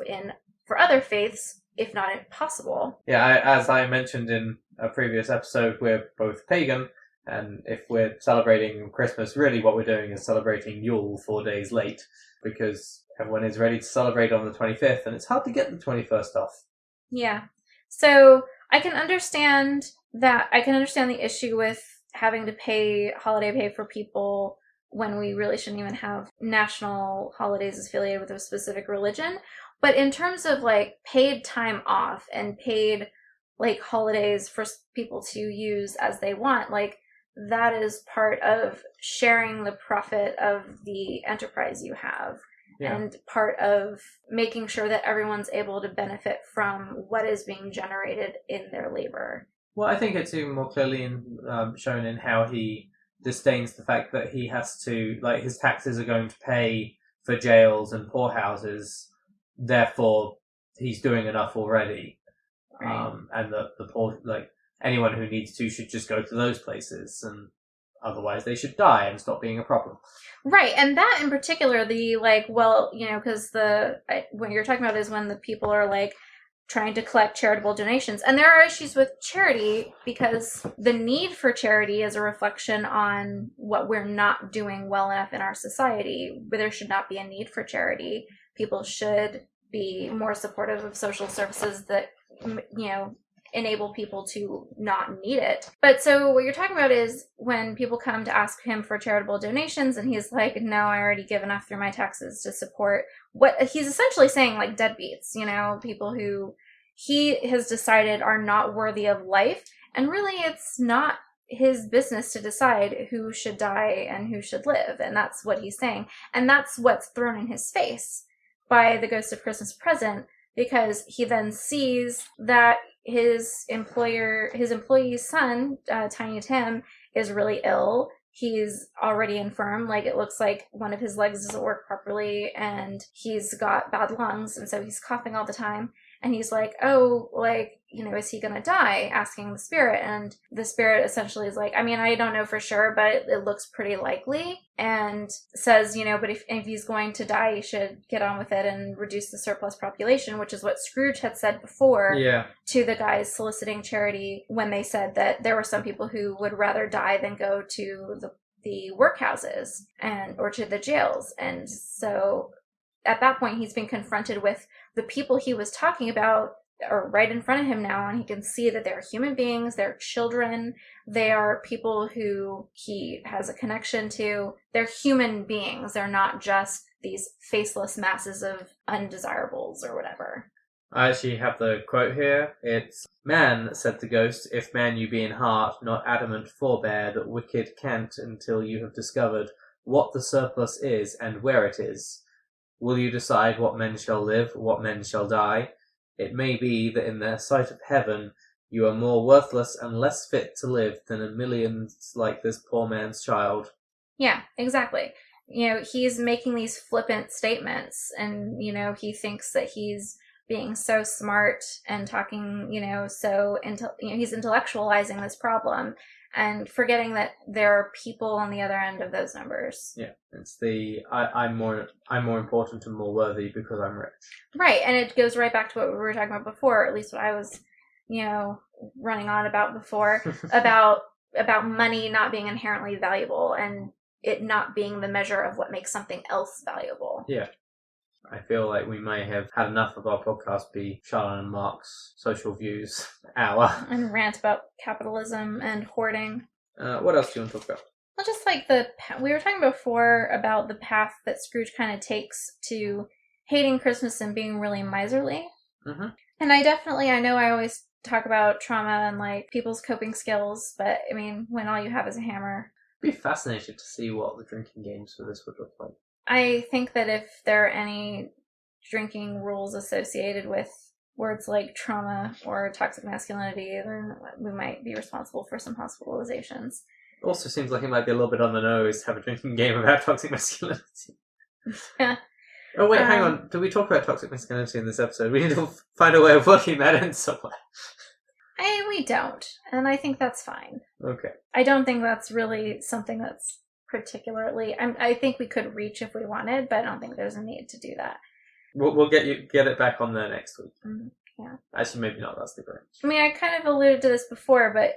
for other faiths, if not impossible. Yeah, as I mentioned in a previous episode, we're both pagan, and if we're celebrating Christmas, really what we're doing is celebrating Yule 4 days late, because everyone is ready to celebrate on the 25th, and it's hard to get the 21st off. Yeah. So I can understand that. I can understand the issue with having to pay holiday pay for people when we really shouldn't even have national holidays affiliated with a specific religion. But in terms of like paid time off and paid like holidays for people to use as they want, like that is part of sharing the profit of the enterprise you have. Yeah. And part of making sure that everyone's able to benefit from what is being generated in their labor. Well, I think it's even more clearly shown in how he disdains the fact that he has to, like, his taxes are going to pay for jails and poorhouses, therefore he's doing enough already. Right. And the poor, like, anyone who needs to should just go to those places, and otherwise they should die and stop being a problem. Right, and that in particular, the, like, well, you know, because what you're talking about is when the people are, like, trying to collect charitable donations. And there are issues with charity because the need for charity is a reflection on what we're not doing well enough in our society. But there should not be a need for charity. People should be more supportive of social services that, you know, enable people to not need it. But so what you're talking about is when people come to ask him for charitable donations and he's like, no, I already give enough through my taxes to support what he's essentially saying, like deadbeats, you know, people who he has decided are not worthy of life. And really it's not his business to decide who should die and who should live. And that's what he's saying. And that's what's thrown in his face by the Ghost of Christmas Present, because he then sees that his employee's son, Tiny Tim, is really ill. He's already infirm. Like, it looks like one of his legs doesn't work properly, and he's got bad lungs, and so he's coughing all the time. And he's like, oh, like, you know, is he gonna die? Asking the spirit. And the spirit essentially is like, I mean, I don't know for sure, but it looks pretty likely. And says, you know, but if he's going to die, you should get on with it and reduce the surplus population, which is what Scrooge had said before to the guys soliciting charity, when they said that there were some people who would rather die than go to the workhouses or to the jails. And so at that point, he's been confronted with the people he was talking about are right in front of him now, and he can see that they're human beings, they're children, they are people who he has a connection to. They're human beings. They're not just these faceless masses of undesirables or whatever. I actually have the quote here. It's, "Man, said the ghost, if man you be in heart, not adamant forbear that wicked can't until you have discovered what the surplus is and where it is. Will you decide what men shall live, what men shall die? It may be that in the sight of heaven you are more worthless and less fit to live than a million like this poor man's child." Yeah, exactly. You know, he's making these flippant statements, and, you know, he thinks that he's being so smart and talking, you know, he's intellectualizing this problem and forgetting that there are people on the other end of those numbers. Yeah, it's I'm more important and more worthy because I'm rich. Right, and it goes right back to what we were talking about before, at least what I was, you know, running on about before, about money not being inherently valuable and it not being the measure of what makes something else valuable. Yeah. I feel like we may have had enough of our podcast be Charlyn and Mark's social views hour. And rant about capitalism and hoarding. What else do you want to talk about? Well, just like we were talking before about the path that Scrooge kind of takes to hating Christmas and being really miserly. Mm-hmm. And I know I always talk about trauma and like people's coping skills, but I mean, when all you have is a hammer. I'd be fascinated to see what the drinking games for this would look like. I think that if there are any drinking rules associated with words like trauma or toxic masculinity, then we might be responsible for some hospitalizations. Also seems like it might be a little bit on the nose to have a drinking game about toxic masculinity. Yeah. Oh wait, hang on. Did we talk about toxic masculinity in this episode? We need to find a way of working that in somewhere. We don't, and I think that's fine. Okay. I don't think that's really something that's particularly... I think we could reach if we wanted, but I don't think there's a need to do that. We'll get it back on there next week. Mm-hmm. Yeah. Actually, maybe not. That's the great. I mean, I kind of alluded to this before, but,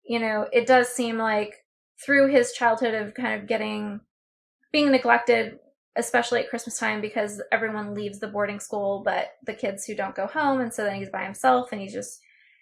you know, it does seem like through his childhood of kind of being neglected, especially at Christmas time, because everyone leaves the boarding school but the kids who don't go home, and so then he's by himself and he just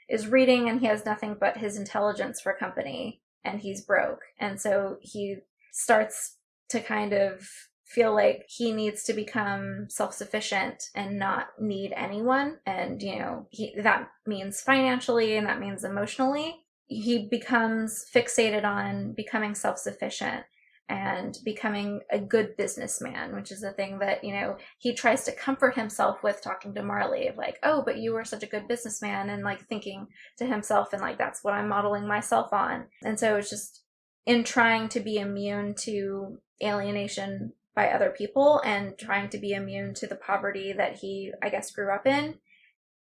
is reading and he has nothing but his intelligence for company and he's broke. And so he starts to kind of feel like he needs to become self-sufficient and not need anyone. And, you know, that means financially and that means emotionally. He becomes fixated on becoming self-sufficient and becoming a good businessman, which is a thing that, you know, he tries to comfort himself with, talking to Marley of like, oh, but you were such a good businessman, and like thinking to himself and like, that's what I'm modeling myself on. And so it's just in trying to be immune to alienation by other people and trying to be immune to the poverty that he, I guess, grew up in,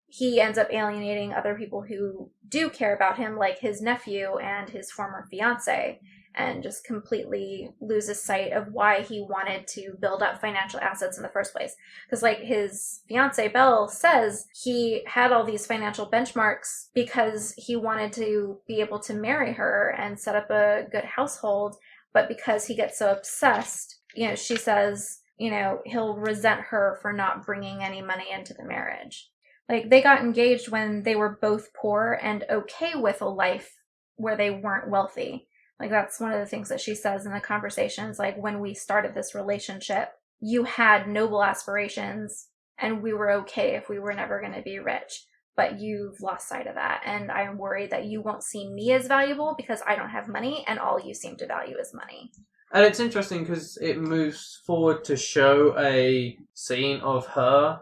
he ends up alienating other people who do care about him, like his nephew and his former fiance, and just completely loses sight of why he wanted to build up financial assets in the first place. Because like his fiance, Belle, says he had all these financial benchmarks because he wanted to be able to marry her and set up a good household. But because he gets so obsessed, you know, she says, you know, he'll resent her for not bringing any money into the marriage. Like, they got engaged when they were both poor and okay with a life where they weren't wealthy. Like, that's one of the things that she says in the conversations. Like, when we started this relationship, you had noble aspirations and we were okay if we were never going to be rich. But you've lost sight of that. And I'm worried that you won't see me as valuable because I don't have money and all you seem to value is money. And it's interesting because it moves forward to show a scene of her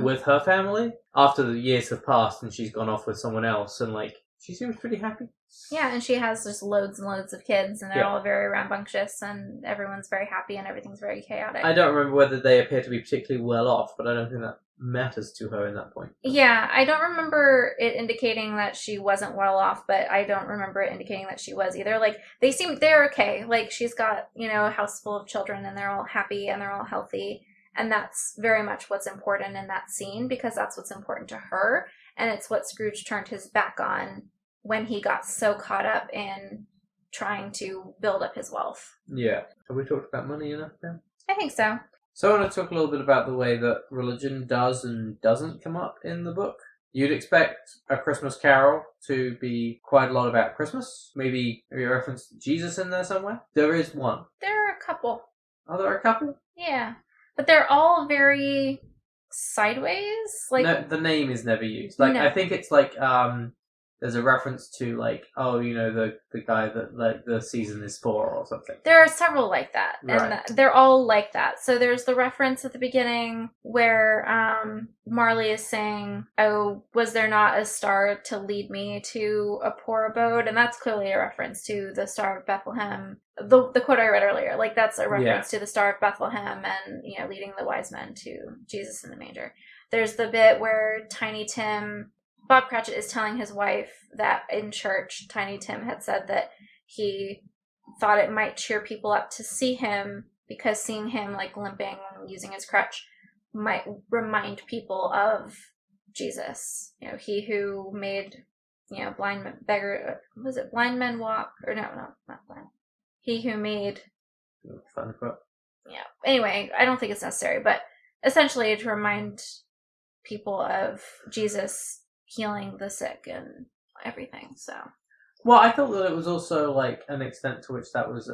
with her family after the years have passed and she's gone off with someone else, and like she seems pretty happy. Yeah, and she has just loads and loads of kids, and they're all very rambunctious, and everyone's very happy, and everything's very chaotic. I don't remember whether they appear to be particularly well off, but I don't think that matters to her in that point. Yeah, I don't remember it indicating that she wasn't well off, but I don't remember it indicating that she was either. Like, they're okay. Like, she's got, you know, a house full of children, and they're all happy, and they're all healthy, and that's very much what's important in that scene, because that's what's important to her, and it's what Scrooge turned his back on when he got so caught up in trying to build up his wealth. Yeah. Have we talked about money enough now? I think so. So I want to talk a little bit about the way that religion does and doesn't come up in the book. You'd expect A Christmas Carol to be quite a lot about Christmas. Maybe a reference to Jesus in there somewhere. There is one. There are a couple. Are there a couple? Yeah. But they're all very sideways. Like, no, the name is never used. Like, no. I think it's like, there's a reference to, like, oh, you know, the guy that, like, the season is for or something. There are several like that. Right. And they're all like that. So there's the reference at the beginning where Marley is saying, oh, was there not a star to lead me to a poor abode? And that's clearly a reference to the Star of Bethlehem. The quote I read earlier, like, that's a reference to the Star of Bethlehem and, you know, leading the wise men to Jesus in the manger. There's the bit where Tiny Tim... Bob Cratchit is telling his wife that in church, Tiny Tim had said that he thought it might cheer people up to see him because seeing him like limping and using his crutch might remind people of Jesus. You know, he who made, you know, blind men walk? Or no, not blind. He who made... Fun quote. Yeah. Anyway, I don't think it's necessary, but essentially to remind people of Jesus healing the sick and everything. So, well, I thought that it was also like an extent to which that was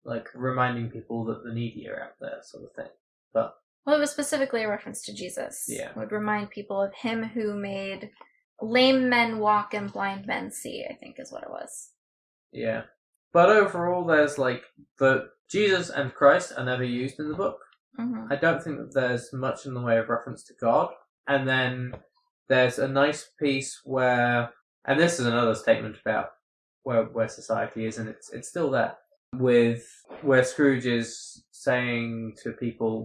like reminding people that the needy are out there, sort of thing. But well, it was specifically a reference to Jesus. Yeah, it would remind people of him who made lame men walk and blind men see, I think is what it was. Yeah, but overall, there's like the Jesus and Christ are never used in the book. Mm-hmm. I don't think that there's much in the way of reference to God. And then there's a nice piece where, and this is another statement about where society is, and it's still there, with where Scrooge is saying to people,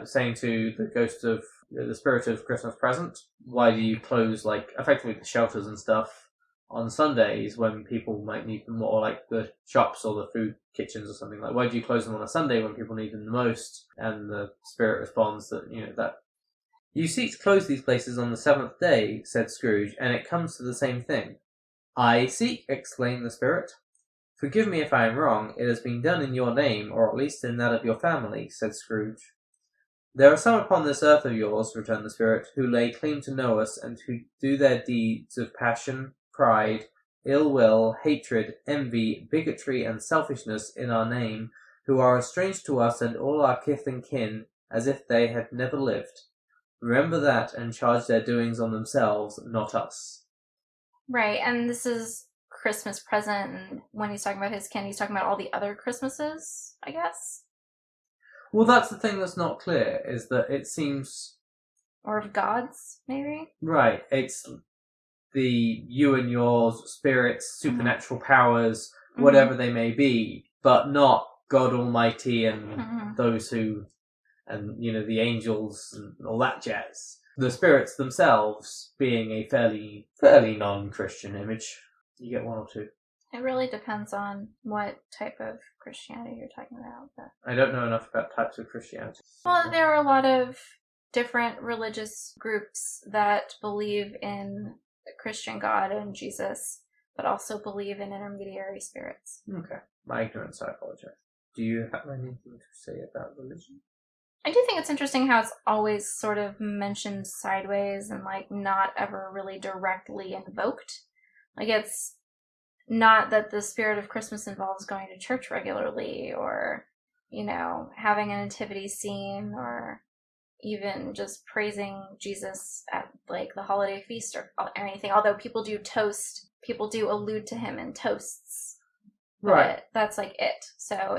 saying to the ghost of the spirit of Christmas present, why do you close effectively the shelters and stuff on Sundays when people might need them more, like the shops or the food kitchens or something? Like, why do you close them on a Sunday when people need them the most? And the spirit responds that, that you seek to close these places on the seventh day, said Scrooge, and it comes to the same thing. I seek, exclaimed the spirit. Forgive me if I am wrong, it has been done in your name, or at least in that of your family, said Scrooge. There are some upon this earth of yours, returned the spirit, who lay claim to know us, and who do their deeds of passion, pride, ill will, hatred, envy, bigotry, and selfishness in our name, who are as strange to us and all our kith and kin as if they had never lived. Remember that, and charge their doings on themselves, not us. Right, and this is Christmas present, and when he's talking about his kin, he's talking about all the other Christmases, I guess? Well, that's the thing that's not clear, is that it seems... Or of gods, maybe? Right, it's the you and yours, spirits, supernatural powers, whatever they may be, but not God Almighty and those who... and, the angels and all that jazz. The spirits themselves being a fairly non-Christian image. You get one or two. It really depends on what type of Christianity you're talking about. But... I don't know enough about types of Christianity. Well, there are a lot of different religious groups that believe in the Christian God and Jesus, but also believe in intermediary spirits. Okay. My ignorance, I apologize. Do you have anything to say about religion? I do think it's interesting how it's always sort of mentioned sideways and not ever really directly invoked. It's not that the spirit of Christmas involves going to church regularly or, having a nativity scene or even just praising Jesus at the holiday feast or anything. Although people do allude to him in toasts. Right. But that's it. So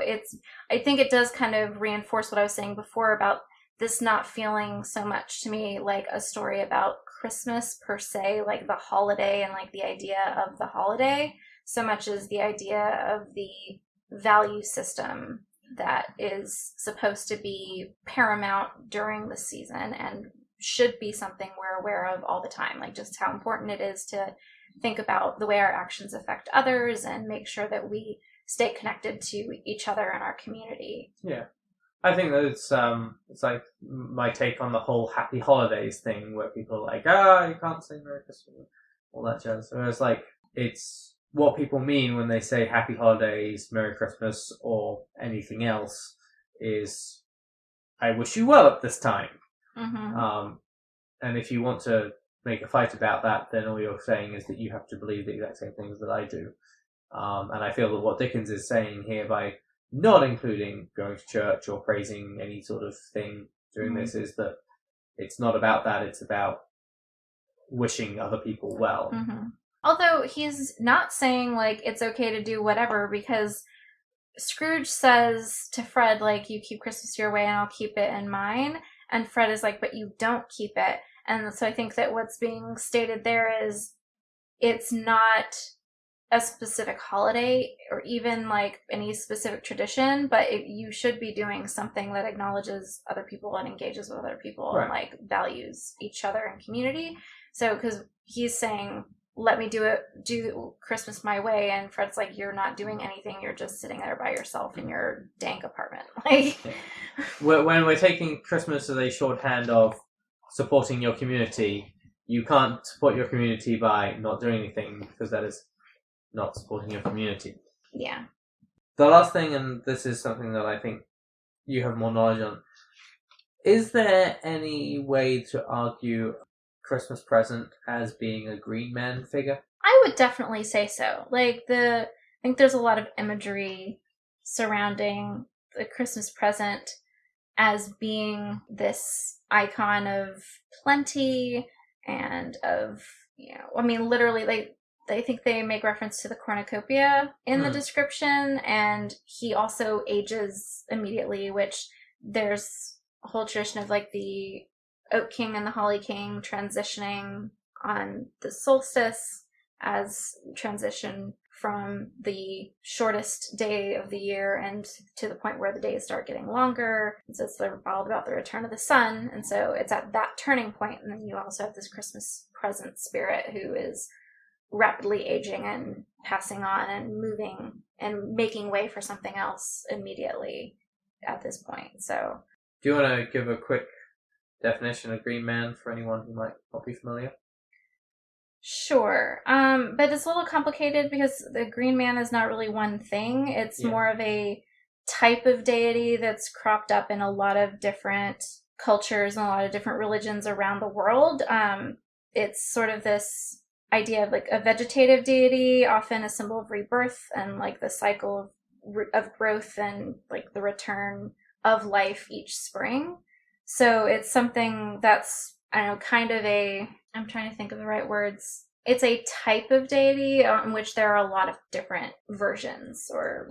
I think it does kind of reinforce what I was saying before about this not feeling so much to me like a story about Christmas per se, like the holiday and the idea of the holiday, so much as the idea of the value system that is supposed to be paramount during the season and should be something we're aware of all the time, just how important it is to think about the way our actions affect others and make sure that we stay connected to each other and our community. Yeah. I think that it's my take on the whole happy holidays thing where people are you can't say Merry Christmas, all that jazz. So it's what people mean when they say happy holidays, Merry Christmas, or anything else is I wish you well at this time. Mm-hmm. And if you want to make a fight about that, then all you're saying is that you have to believe the exact same things that I do. And I feel that what Dickens is saying here by not including going to church or praising any sort of thing during this is that it's not about that, it's about wishing other people well. Mm-hmm. Although he's not saying it's okay to do whatever, because Scrooge says to Fred, you keep Christmas your way and I'll keep it in mine. And Fred is but you don't keep it. And so I think that what's being stated there is it's not a specific holiday or even any specific tradition, but you should be doing something that acknowledges other people and engages with other people, right, and values each other and community. So because he's saying, let me do Christmas my way, and Fred's you're not doing anything, you're just sitting there by yourself in your dank apartment. When we're taking Christmas as a shorthand of supporting your community, you can't support your community by not doing anything, because that is not supporting your community. Yeah. The last thing, and this is something that I think you have more knowledge on, is there any way to argue Christmas present as being a green man figure? I would definitely say so. I think there's a lot of imagery surrounding the Christmas present as being this icon of plenty and of, literally, I think they make reference to the cornucopia in the description, and he also ages immediately, which there's whole tradition of like the Oak King and the Holly King transitioning on the solstice as transition from the shortest day of the year and to the point where the days start getting longer. And so it's all about the return of the sun. And so it's at that turning point. And then you also have this Christmas present spirit who is rapidly aging and passing on and moving and making way for something else immediately at this point. So, do you want to give a quick definition of Green Man for anyone who might not be familiar? Sure. But it's a little complicated because the Green Man is not really one thing. It's more of a type of deity that's cropped up in a lot of different cultures and a lot of different religions around the world. It's sort of this idea of like a vegetative deity, often a symbol of rebirth and like the cycle of growth and like the return of life each spring. So it's something that's, I don't know, kind of I'm trying to think of the right words. It's a type of deity in which there are a lot of different versions or,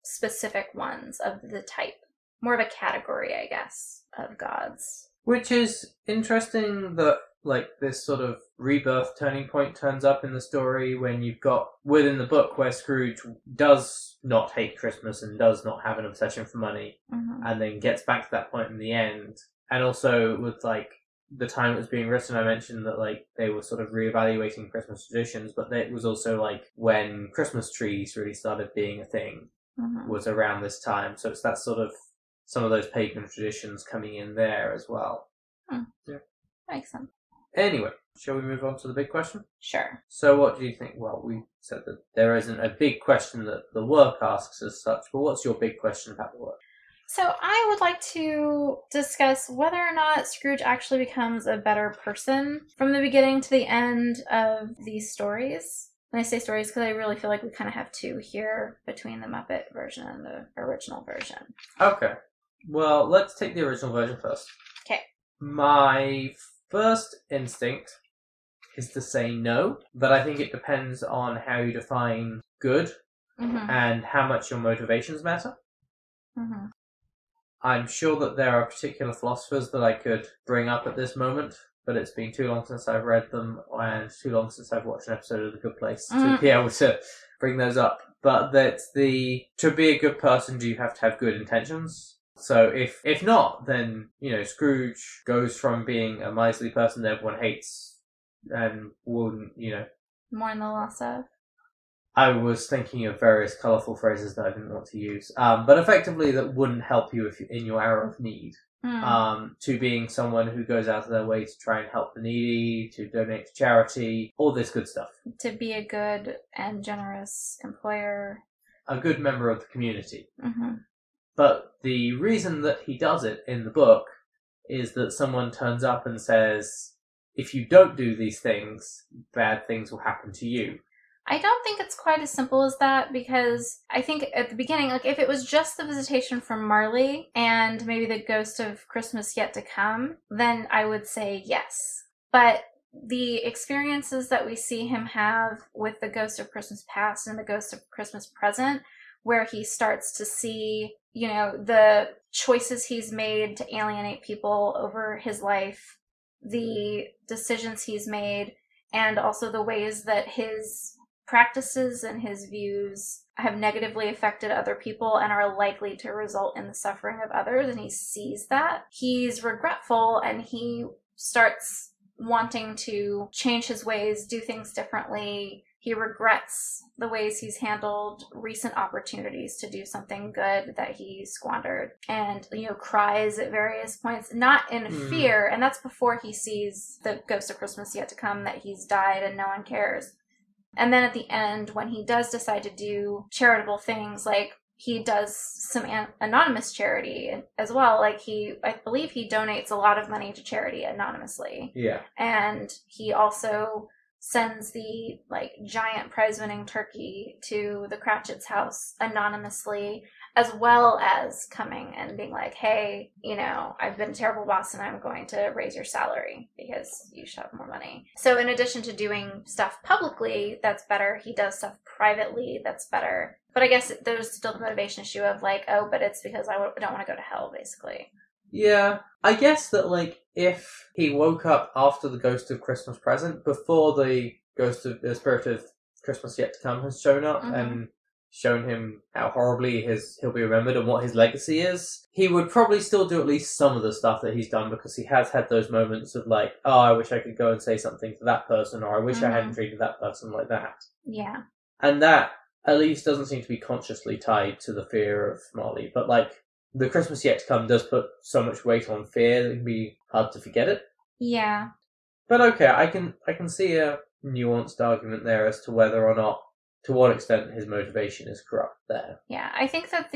specific ones of the type. More of a category, I guess, of gods. Which is interesting that, like, this sort of rebirth turning point turns up in the story when you've got within the book where Scrooge does not hate Christmas and does not have an obsession for money, and then gets back to that point in the end. And also with, like, the time it was being written, I mentioned that, like, they were sort of reevaluating Christmas traditions, but it was also, like, when Christmas trees really started being a thing was around this time. So it's that sort of, some of those pagan traditions coming in there as well. Yeah. Makes sense. Anyway, shall we move on to the big question? Sure. So what do you think? Well, we said that there isn't a big question that the work asks as such, but what's your big question about the work? So I would like to discuss whether or not Scrooge actually becomes a better person from the beginning to the end of these stories. And I say stories because I really feel like we kind of have two here between the Muppet version and the original version. Okay. Well, let's take the original version first. Okay. My first instinct is to say no, but I think it depends on how you define good and how much your motivations matter. I'm sure that there are particular philosophers that I could bring up at this moment, but it's been too long since I've read them and too long since I've watched an episode of The Good Place to be able to bring those up. But to be a good person, do you have to have good intentions? So if not, then, Scrooge goes from being a miserly person that everyone hates and wouldn't, Mourn the loss of. I was thinking of various colourful phrases that I didn't want to use, but effectively that wouldn't help you in your hour of need. To being someone who goes out of their way to try and help the needy, to donate to charity, all this good stuff. To be a good and generous employer. A good member of the community. But the reason that he does it in the book is that someone turns up and says, if you don't do these things, bad things will happen to you. I don't think it's quite as simple as that, because I think at the beginning, like, if it was just the visitation from Marley and maybe the ghost of Christmas yet to come, then I would say yes. But the experiences that we see him have with the ghost of Christmas past and the ghost of Christmas present, where he starts to see, the choices he's made to alienate people over his life, the decisions he's made, and also the ways that his practices and his views have negatively affected other people and are likely to result in the suffering of others, and he sees that. He's regretful and he starts wanting to change his ways, do things differently. He regrets the ways he's handled recent opportunities to do something good that he squandered, and, cries at various points, not in fear, and that's before he sees the ghost of Christmas yet to come, that he's died and no one cares. And then at the end, when he does decide to do charitable things, like he does some anonymous charity as well. Like I believe he donates a lot of money to charity anonymously. Yeah. And he also sends the giant prize-winning turkey to the Cratchit's house anonymously, as well as coming and being like, hey, I've been a terrible boss and I'm going to raise your salary because you should have more money. So in addition to doing stuff publicly, that's better. He does stuff privately, that's better. But I guess there's still the motivation issue of but it's because I don't want to go to hell, basically. Yeah, I guess that, like, if he woke up after the Ghost of Christmas Present, before the Spirit of Christmas Yet to Come has shown up and shown him how horribly he'll be remembered and what his legacy is, he would probably still do at least some of the stuff that he's done, because he has had those moments of, like, oh, I wish I could go and say something to that person, or I wish I hadn't treated that person like that. Yeah. And that, at least, doesn't seem to be consciously tied to the fear of Marley, but, like, the Christmas Yet to Come does put so much weight on fear that it can be hard to forget it. Yeah. But okay, I can see a nuanced argument there as to whether or not, to what extent his motivation is corrupt there. Yeah, I think that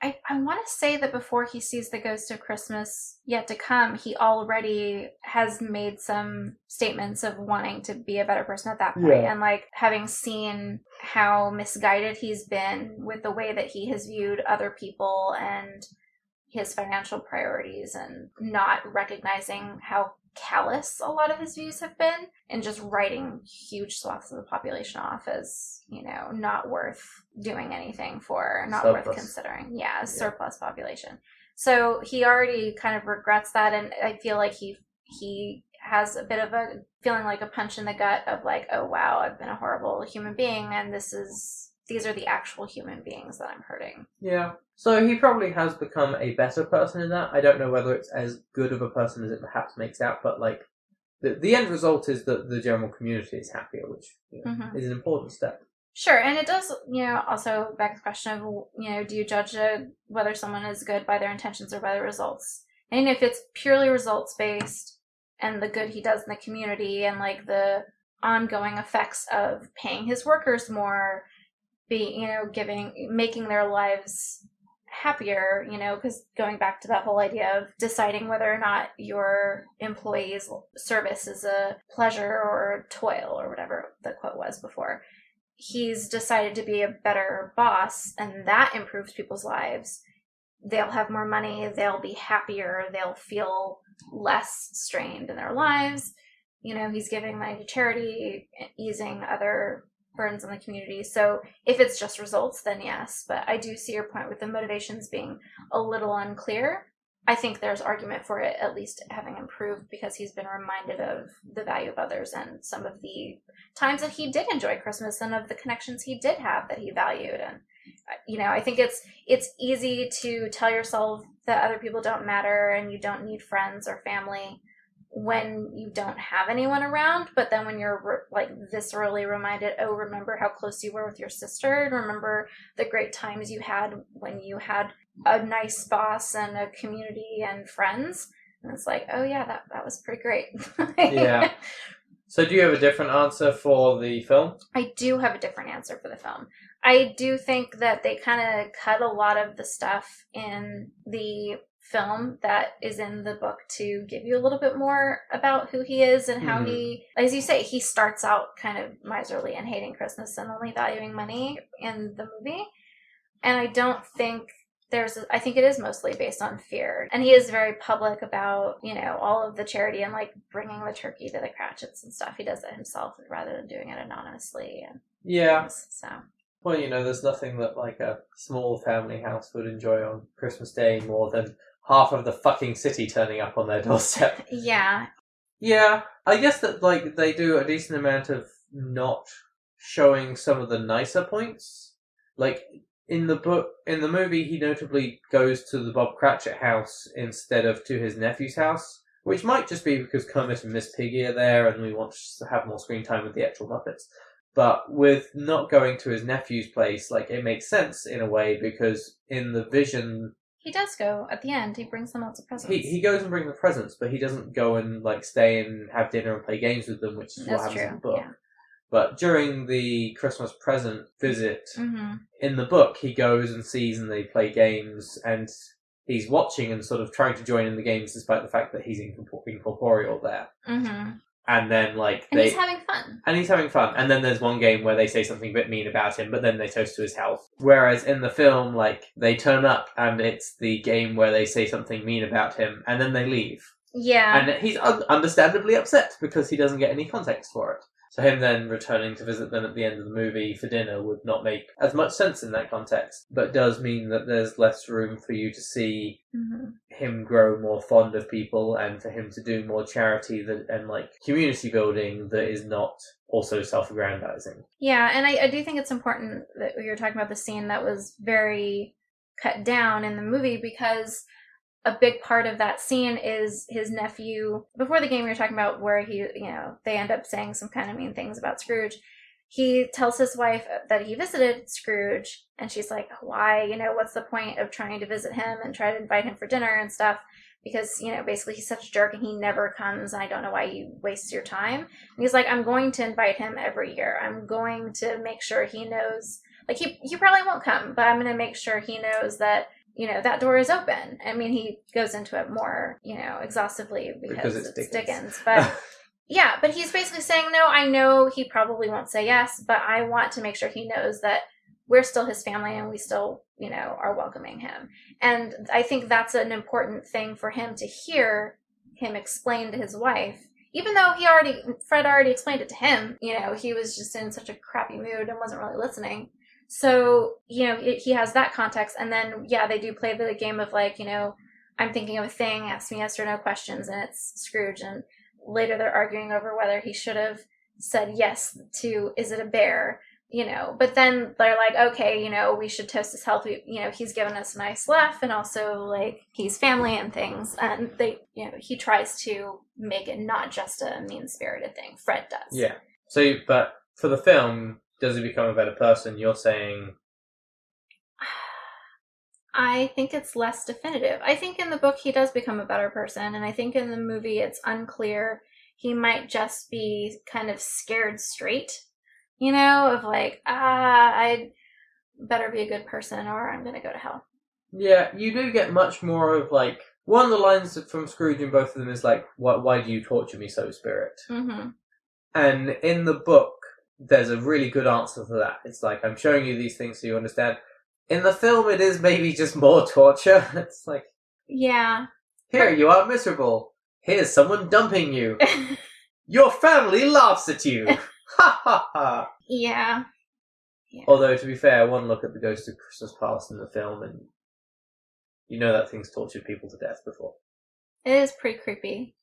I want to say that before he sees the Ghost of Christmas Yet to Come, he already has made some statements of wanting to be a better person at that point. Yeah. And, like, having seen how misguided he's been with the way that he has viewed other people and his financial priorities, and not recognizing how callous a lot of his views have been, and just writing huge swaths of the population off as, you know, not worth doing anything for, not Surplus. worth considering. Yeah, surplus population. So he already kind of regrets that, and I feel like he has a bit of a feeling like a punch in the gut of, like, oh wow, I've been a horrible human being, and these are the actual human beings that I'm hurting. Yeah. So he probably has become a better person in that. I don't know whether it's as good of a person as it perhaps makes out, but, like, the end result is that the general community is happier, which, you know, is an important step. Sure, and it does, you know, also beg the question of, you know, do you judge whether someone is good by their intentions or by their results? And if it's purely results-based, and the good he does in the community, and, like, the ongoing effects of paying his workers more, making their lives happier, you know, because going back to that whole idea of deciding whether or not your employee's service is a pleasure or toil, or whatever the quote was before, he's decided to be a better boss, and that improves people's lives. They'll have more money, they'll be happier, they'll feel less strained in their lives. You know, he's giving money to charity, easing other burdens on the community. So if it's just results, then yes. But I do see your point with the motivations being a little unclear. I think there's argument for it at least having improved, because he's been reminded of the value of others and some of the times that he did enjoy Christmas and of the connections he did have that he valued. And, you know, I think it's easy to tell yourself that other people don't matter and you don't need friends or family when you don't have anyone around. But then when you're like viscerally reminded, oh, remember how close you were with your sister, and remember the great times you had when you had a nice boss and a community and friends, and it's like, oh yeah, that was pretty great. Yeah. So do you have a different answer for the film? I do have a different answer for the film. I do think that they kind of cut a lot of the stuff in the film that is in the book to give you a little bit more about who he is and how he, as you say, he starts out kind of miserly and hating Christmas and only valuing money in the movie. And I don't think I think it is mostly based on fear. And he is very public about, you know, all of the charity and, like, bringing the turkey to the Cratchits and stuff. He does it himself rather than doing it anonymously. And yeah. Things, so. Well, you know, there's nothing that, like, a small family house would enjoy on Christmas Day more than half of the fucking city turning up on their doorstep. Yeah. Yeah. I guess that, like, they do a decent amount of not showing some of the nicer points. Like, in the movie, he notably goes to the Bob Cratchit house instead of to his nephew's house, which might just be because Kermit and Miss Piggy are there and we want to have more screen time with the actual Muppets. But with not going to his nephew's place, like, it makes sense in a way, because in the vision... He does go at the end. He brings them lots of presents. He goes and brings the presents, but he doesn't go and, like, stay and have dinner and play games with them, which is what happens in the book. Yeah. But during the Christmas present visit, in the book, he goes and sees and they play games, and he's watching and sort of trying to join in the games despite the fact that he's incorporeal there. And then, like... And he's having fun. And he's having fun. And then there's one game where they say something a bit mean about him, but then they toast to his health. Whereas in the film, like, they turn up and it's the game where they say something mean about him, and then they leave. Yeah. And he's understandably upset because he doesn't get any context for it. So him then returning to visit them at the end of the movie for dinner would not make as much sense in that context, but does mean that there's less room for you to see him grow more fond of people and for him to do more charity and like community building that is not also self-aggrandizing. Yeah, and I do think it's important that we were talking about the scene that was very cut down in the movie, because a big part of that scene is his nephew. Before the game, we were talking about where they end up saying some kind of mean things about Scrooge. He tells his wife that he visited Scrooge, and she's like, why? What's the point of trying to visit him and try to invite him for dinner and stuff? Because, basically he's such a jerk and he never comes, and I don't know why you waste your time. And he's like, I'm going to invite him every year. I'm going to make sure he knows, like, he probably won't come, but I'm going to make sure he knows that, that door is open. I mean, he goes into it more, exhaustively because it's Dickens. But yeah, but he's basically saying, no, I know he probably won't say yes, but I want to make sure he knows that we're still his family and we still, are welcoming him. And I think that's an important thing for him to hear him explain to his wife, even though Fred already explained it to him. He was just in such a crappy mood and wasn't really listening. So, he has that context. And then, yeah, they do play the game of like, I'm thinking of a thing, ask me yes or no questions, and it's Scrooge. And later they're arguing over whether he should have said yes to, is it a bear? But then they're like, okay, we should toast his health. He's given us a nice laugh, and also like he's family and things. And they, he tries to make it not just a mean-spirited thing. Fred does. Yeah. So, but for the film, does he become a better person? You're saying... I think it's less definitive. I think in the book he does become a better person, and I think in the movie it's unclear. He might just be kind of scared straight, of like, I'd better be a good person or I'm going to go to hell. Yeah, you do get much more of like, one of the lines from Scrooge in both of them is like, why do you torture me so, spirit? Mm-hmm. And in the book, there's a really good answer to that. It's like, I'm showing you these things so you understand. In the film, it is maybe just more torture. It's like... Yeah. Here, you are miserable. Here's someone dumping you. Your family laughs at you. Ha ha ha. Yeah. Although, to be fair, one look at the Ghost of Christmas Past in the film and that thing's tortured people to death before. It is pretty creepy.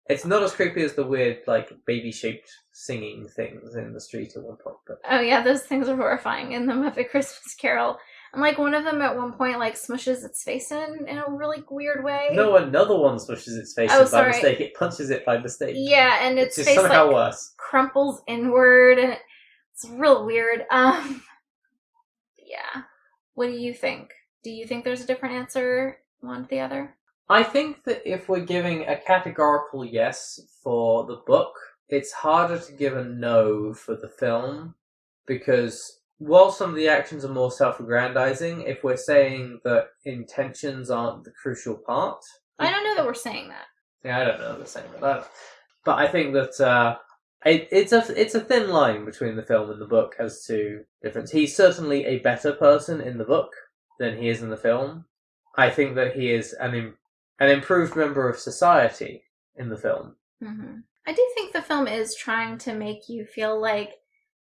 It's not as creepy as the weird, like, baby-shaped singing things in the street at one point. But... Oh yeah, those things are horrifying in the Muppets Christmas Carol. And like one of them at one point like smushes its face in a really weird way. No, another one smushes its face in by mistake. It punches it by mistake. Yeah, and its face somehow like worse. Crumples inward, and it's real weird. Yeah. What do you think? Do you think there's a different answer one to the other? I think that if we're giving a categorical yes for the book, it's harder to give a no for the film, because while some of the actions are more self-aggrandizing, if we're saying that intentions aren't the crucial part... I don't know that we're saying that. Yeah, I don't know that we're saying that. But I think that it's a thin line between the film and the book as to difference. He's certainly a better person in the book than he is in the film. I think that he is an improved member of society in the film. Mm-hmm. I do think the film is trying to make you feel like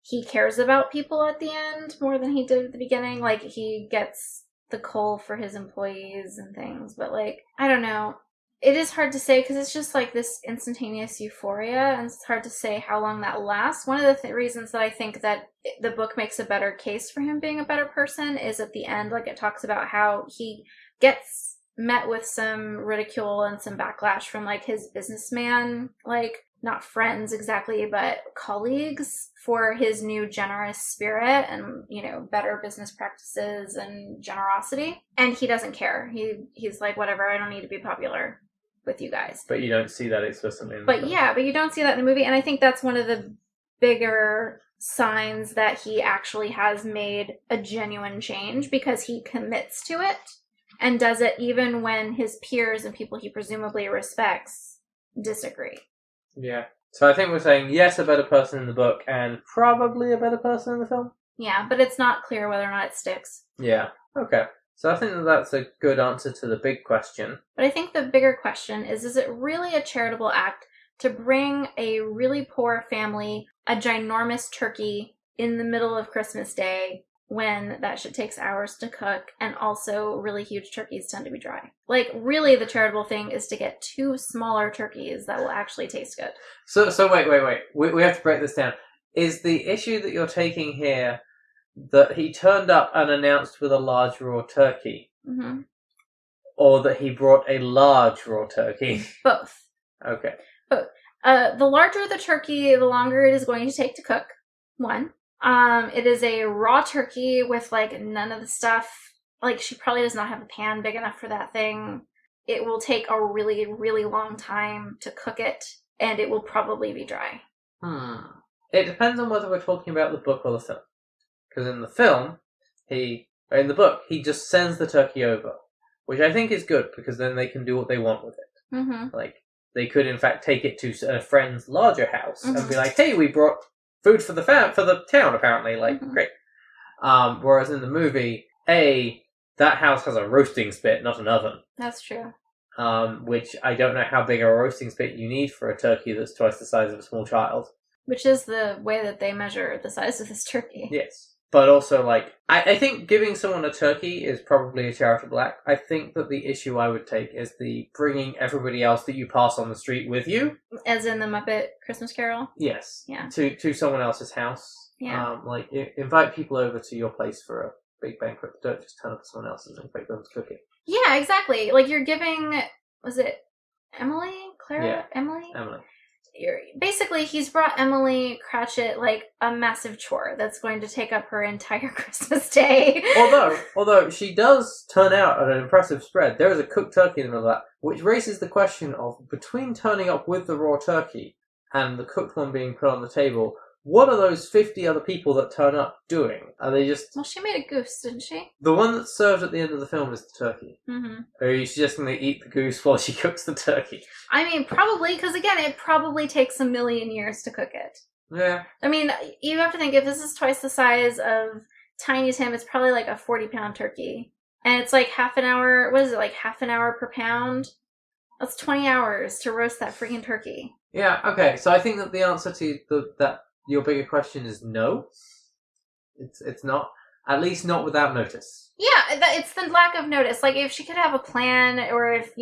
he cares about people at the end more than he did at the beginning. Like, he gets the coal for his employees and things. But, like, I don't know. It is hard to say because it's just, like, this instantaneous euphoria. And it's hard to say how long that lasts. One of the reasons that I think that the book makes a better case for him being a better person is at the end. Like, it talks about how he gets met with some ridicule and some backlash from, like, his businessman, like, not friends exactly, but colleagues, for his new generous spirit and, better business practices and generosity. And he doesn't care. He's like, whatever, I don't need to be popular with you guys. But you don't see that explicitly in the film. Yeah, but you don't see that in the movie. And I think that's one of the bigger signs that he actually has made a genuine change, because he commits to it and does it even when his peers and people he presumably respects disagree. Yeah. So I think we're saying yes, a better person in the book, and probably a better person in the film. Yeah, but it's not clear whether or not it sticks. Yeah. Okay. So I think that's a good answer to the big question. But I think the bigger question is it really a charitable act to bring a really poor family a ginormous turkey in the middle of Christmas Day when that shit takes hours to cook, and also really huge turkeys tend to be dry. Like, really, the charitable thing is to get 2 smaller turkeys that will actually taste good. So wait. We have to break this down. Is the issue that you're taking here that he turned up unannounced with a large raw turkey? Mm-hmm. Or that he brought a large raw turkey? Both. Okay. Both. The larger the turkey, the longer it is going to take to cook. 1. It is a raw turkey with, like, none of the stuff. Like, she probably does not have a pan big enough for that thing. It will take a really, really long time to cook it, and it will probably be dry. It depends on whether we're talking about the book or the film. Because in the book, he just sends the turkey over, which I think is good, because then they can do what they want with it. Mm-hmm. Like, they could, in fact, take it to a friend's larger house and be like, hey, we brought food for the town, apparently. Like, great. Whereas in the movie, that house has a roasting spit, not an oven. That's true. Which I don't know how big a roasting spit you need for a turkey that's twice the size of a small child. Which is the way that they measure the size of this turkey. Yes. But also, like, I think giving someone a turkey is probably a charitable act. I think that the issue I would take is the bringing everybody else that you pass on the street with you. As in the Muppet Christmas Carol? Yes. Yeah. To someone else's house. Yeah. Like, invite people over to your place for a big banquet. Don't just turn up at someone else's and expect them to cook it. Yeah, exactly. Like, you're giving, was it Emily? Clara? Yeah. Emily? Emily. Basically, he's brought Emily Cratchit, like, a massive chore that's going to take up her entire Christmas day. Although she does turn out an impressive spread. There is a cooked turkey in the middle of that, which raises the question of, between turning up with the raw turkey and the cooked one being put on the table, what are those 50 other people that turn up doing? Are they just... Well, she made a goose, didn't she? The one that's served at the end of the film is the turkey. Mm-hmm. Or are you suggesting they eat the goose while she cooks the turkey? I mean, probably, because again, it probably takes a million years to cook it. Yeah. I mean, you have to think, if this is twice the size of Tiny Tim, it's probably like a 40-pound turkey. And it's like half an hour, what is it, like half an hour per pound? That's 20 hours to roast that freaking turkey. Yeah, okay, so I think that the answer to that your bigger question is no. It's not. At least not without notice. Yeah, it's the lack of notice. Like, if she could have a plan, or if,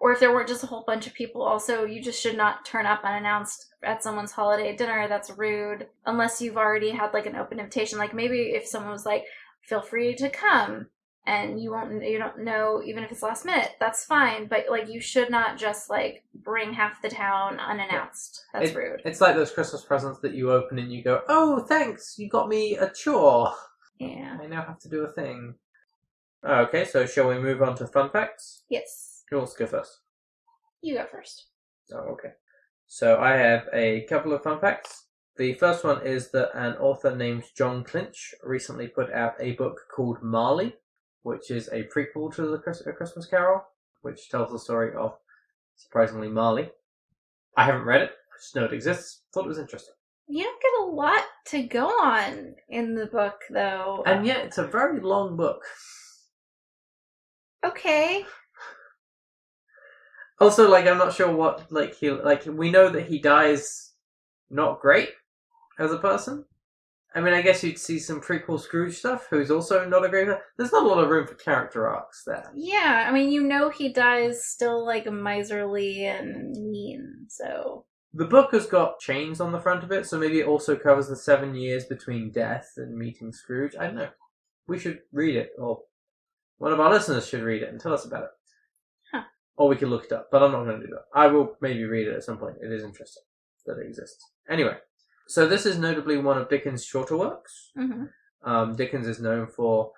or if there weren't just a whole bunch of people. Also, you just should not turn up unannounced at someone's holiday dinner. That's rude. Unless you've already had, like, an open invitation. Like, maybe if someone was like, feel free to come, and you don't know, even if it's last minute, that's fine. But, like, you should not just, like, bring half the town unannounced. That's rude. It's like those Christmas presents that you open and you go, oh, thanks, you got me a chore. Yeah. I now have to do a thing. Okay, so shall we move on to fun facts? Yes. Who wants to go first? You go first. Oh, okay. So I have a couple of fun facts. The first one is that an author named John Clinch recently put out a book called Marley, which is a prequel to A Christmas Carol, which tells the story of, surprisingly, Marley. I haven't read it, I just know it exists. Thought it was interesting. You don't get a lot to go on in the book, though. And yet, it's a very long book. Okay. Also, like, I'm not sure what, we know that he dies not great as a person. I mean, I guess you'd see some prequel Scrooge stuff, who's also not a great man. There's not a lot of room for character arcs there. Yeah, I mean, he dies still, like, miserly and mean, so... The book has got chains on the front of it, so maybe it also covers the 7 years between death and meeting Scrooge. I don't know. We should read it, or one of our listeners should read it and tell us about it. Huh. Or we could look it up, but I'm not going to do that. I will maybe read it at some point. It is interesting that it exists. Anyway, so this is notably one of Dickens' shorter works. Mm-hmm. Dickens is known for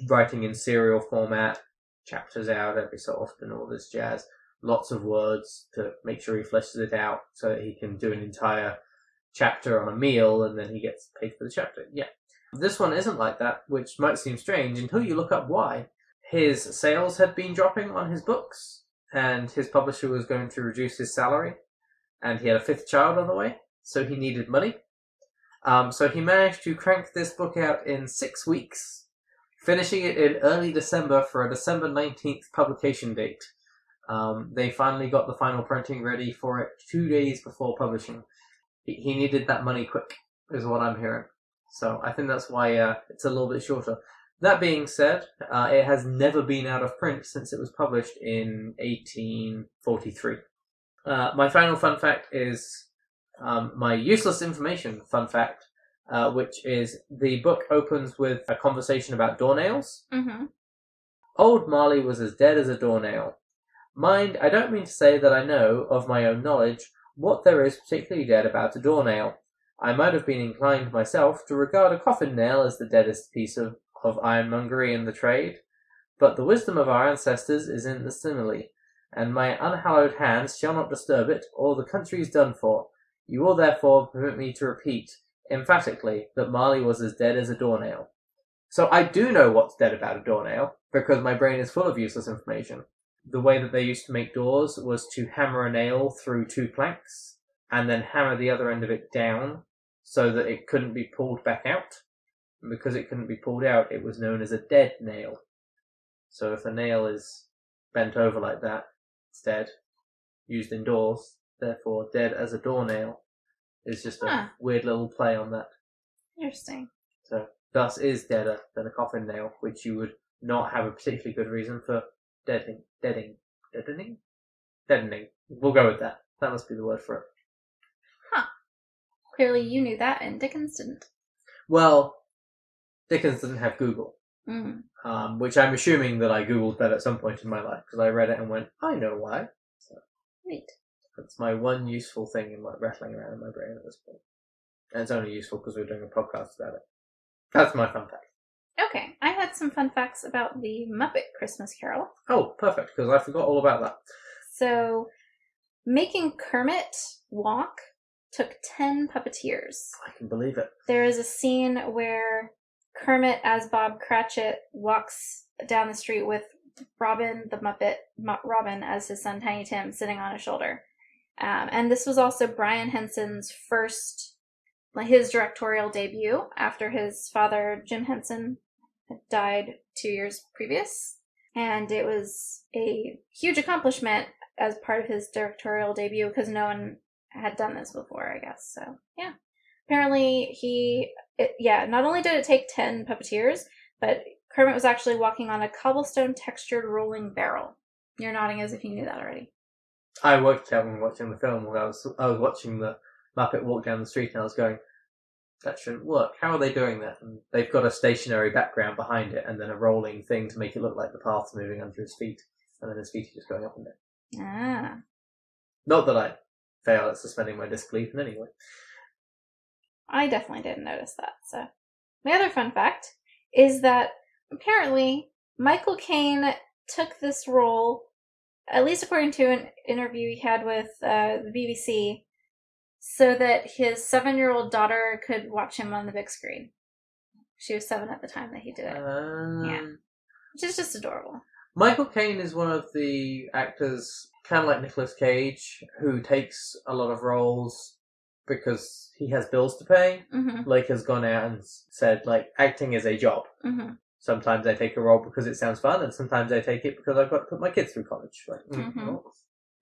writing in serial format, chapters out every so often, all this jazz. Lots of words to make sure he fleshes it out so that he can do an entire chapter on a meal and then he gets paid for the chapter. Yeah. This one isn't like that, which might seem strange until you look up why. His sales had been dropping on his books and his publisher was going to reduce his salary and he had a 5th child on the way, so he needed money. So he managed to crank this book out in 6 weeks, finishing it in early December for a December 19th publication date. They finally got the final printing ready for it 2 days before publishing. he needed that money quick, is what I'm hearing. So I think that's why it's a little bit shorter. That being said, it has never been out of print since it was published in 1843. My final fun fact is my useless information fun fact, which is the book opens with a conversation about doornails. Mm-hmm. Old Marley was as dead as a doornail. Mind, I don't mean to say that I know, of my own knowledge, what there is particularly dead about a doornail. I might have been inclined myself to regard a coffin nail as the deadest piece of ironmongery in the trade, but the wisdom of our ancestors is in the simile, and my unhallowed hands shall not disturb it, or the country is done for. You will therefore permit me to repeat, emphatically, that Marley was as dead as a doornail. So I do know what's dead about a doornail, because my brain is full of useless information. The way that they used to make doors was to hammer a nail through 2 planks, and then hammer the other end of it down, so that it couldn't be pulled back out. And because it couldn't be pulled out, it was known as a dead nail. So if a nail is bent over like that, it's dead. Used indoors, therefore dead as a doornail is just a weird little play on that. Interesting. So thus is deader than a coffin nail, which you would not have a particularly good reason for deadening. We'll go with that. That must be the word for it. Huh. Clearly you knew that and Dickens didn't. Well, Dickens didn't have Google, Mm-hmm. which I'm assuming that I Googled that at some point in my life, because I read it and went, I know why. So Neat. that's my one useful thing in rattling around in my brain at this point. And it's only useful because we're doing a podcast about it. That's my fun fact. Okay, I had some fun facts about the Muppet Christmas Carol. Oh, perfect, because I forgot all about that. So, making Kermit walk took 10 puppeteers. I can believe it. There is a scene where Kermit, as Bob Cratchit, walks down the street with Robin, the Muppet, Robin, as his son Tiny Tim, sitting on his shoulder. And this was also Brian Henson's his directorial debut after his father, Jim Henson, had died 2 years previous. And it was a huge accomplishment as part of his directorial debut because no one had done this before, I guess. So, yeah. Apparently, not only did it take 10 puppeteers, but Kermit was actually walking on a cobblestone textured rolling barrel. You're nodding as if you knew that already. I worked out when watching the film, when I was watching the Muppet walk down the street, and I was going, that shouldn't work. How are they doing that? And they've got a stationary background behind it, and then a rolling thing to make it look like the path's moving under his feet, and then his feet are just going up and down. Ah. Not that I fail at suspending my disbelief in any way. I definitely didn't notice that. So, my other fun fact is that apparently Michael Caine took this role, at least according to an interview he had with the BBC, so that his 7-year-old daughter could watch him on the big screen. She was 7 at the time that he did it. Yeah. Which is just adorable. Michael Caine is one of the actors, kind of like Nicolas Cage, who takes a lot of roles because he has bills to pay. Mm-hmm. Like, has gone out and said, acting is a job. Mm-hmm. Sometimes I take a role because it sounds fun, and sometimes I take it because I've got to put my kids through college.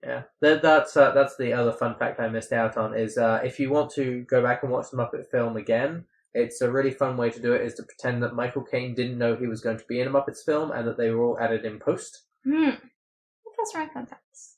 Yeah. That's the other fun fact I missed out on, is if you want to go back and watch the Muppet film again, it's a really fun way to do it, is to pretend that Michael Caine didn't know he was going to be in a Muppets film, and that they were all added in post. That's right, fun facts.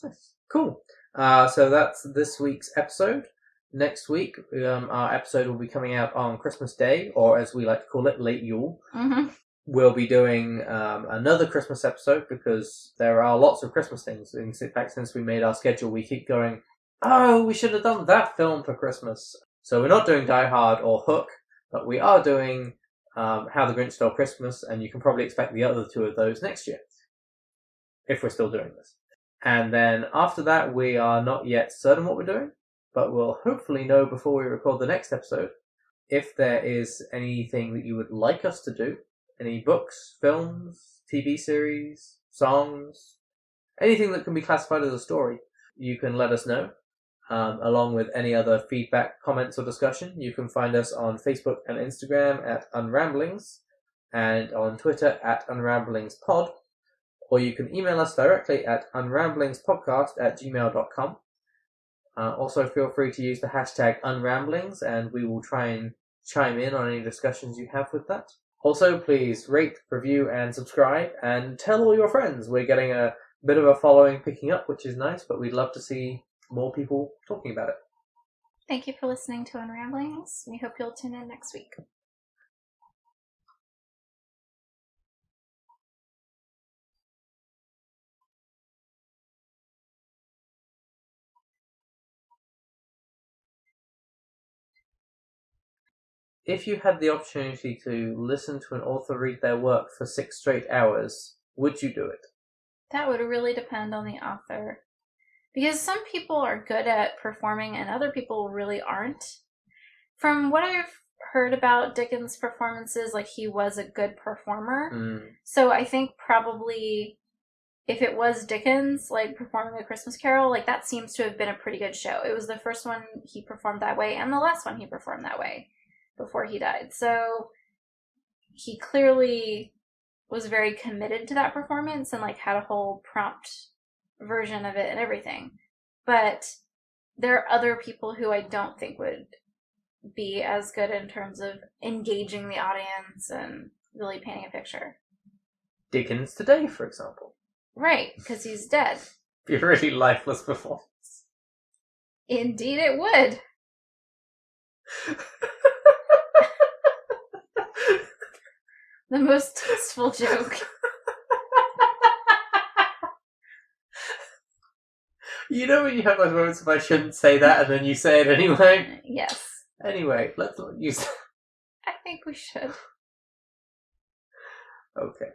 Nice. Cool. So that's this week's episode. Next week, our episode will be coming out on Christmas Day, or as we like to call it, Late Yule. Mm-hmm. We'll be doing another Christmas episode because there are lots of Christmas things. In fact, since we made our schedule, we keep going, oh, we should have done that film for Christmas. So we're not doing Die Hard or Hook, but we are doing How the Grinch Stole Christmas, and you can probably expect the other 2 of those next year, if we're still doing this. And then after that, we are not yet certain what we're doing, but we'll hopefully know before we record the next episode if there is anything that you would like us to do. Any books, films, TV series, songs, anything that can be classified as a story, you can let us know. Along with any other feedback, comments, or discussion, you can find us on Facebook and Instagram at Unramblings, and on Twitter at UnramblingsPod, or you can email us directly at unramblingspodcast@gmail.com. Also, feel free to use the hashtag Unramblings, and we will try and chime in on any discussions you have with that. Also, please rate, review, and subscribe, and tell all your friends. We're getting a bit of a following picking up, which is nice, but we'd love to see more people talking about it. Thank you for listening to Unramblings. We hope you'll tune in next week. If you had the opportunity to listen to an author read their work for 6 straight hours, would you do it? That would really depend on the author. Because some people are good at performing and other people really aren't. From what I've heard about Dickens' performances, like, he was a good performer. So I think probably if it was Dickens, like, performing A Christmas Carol, like, that seems to have been a pretty good show. It was the first one he performed that way and the last one he performed that way before he died. So he clearly was very committed to that performance and, like, had a whole prompt version of it and everything. But there are other people who I don't think would be as good in terms of engaging the audience and really painting a picture. Dickens today, for example. Right, because he's dead. Be a really lifeless performance. Indeed it would. The most tasteful joke. You know when you have those moments of I shouldn't say that and then you say it anyway? Yes. Anyway, let's not use that. I think we should. Okay.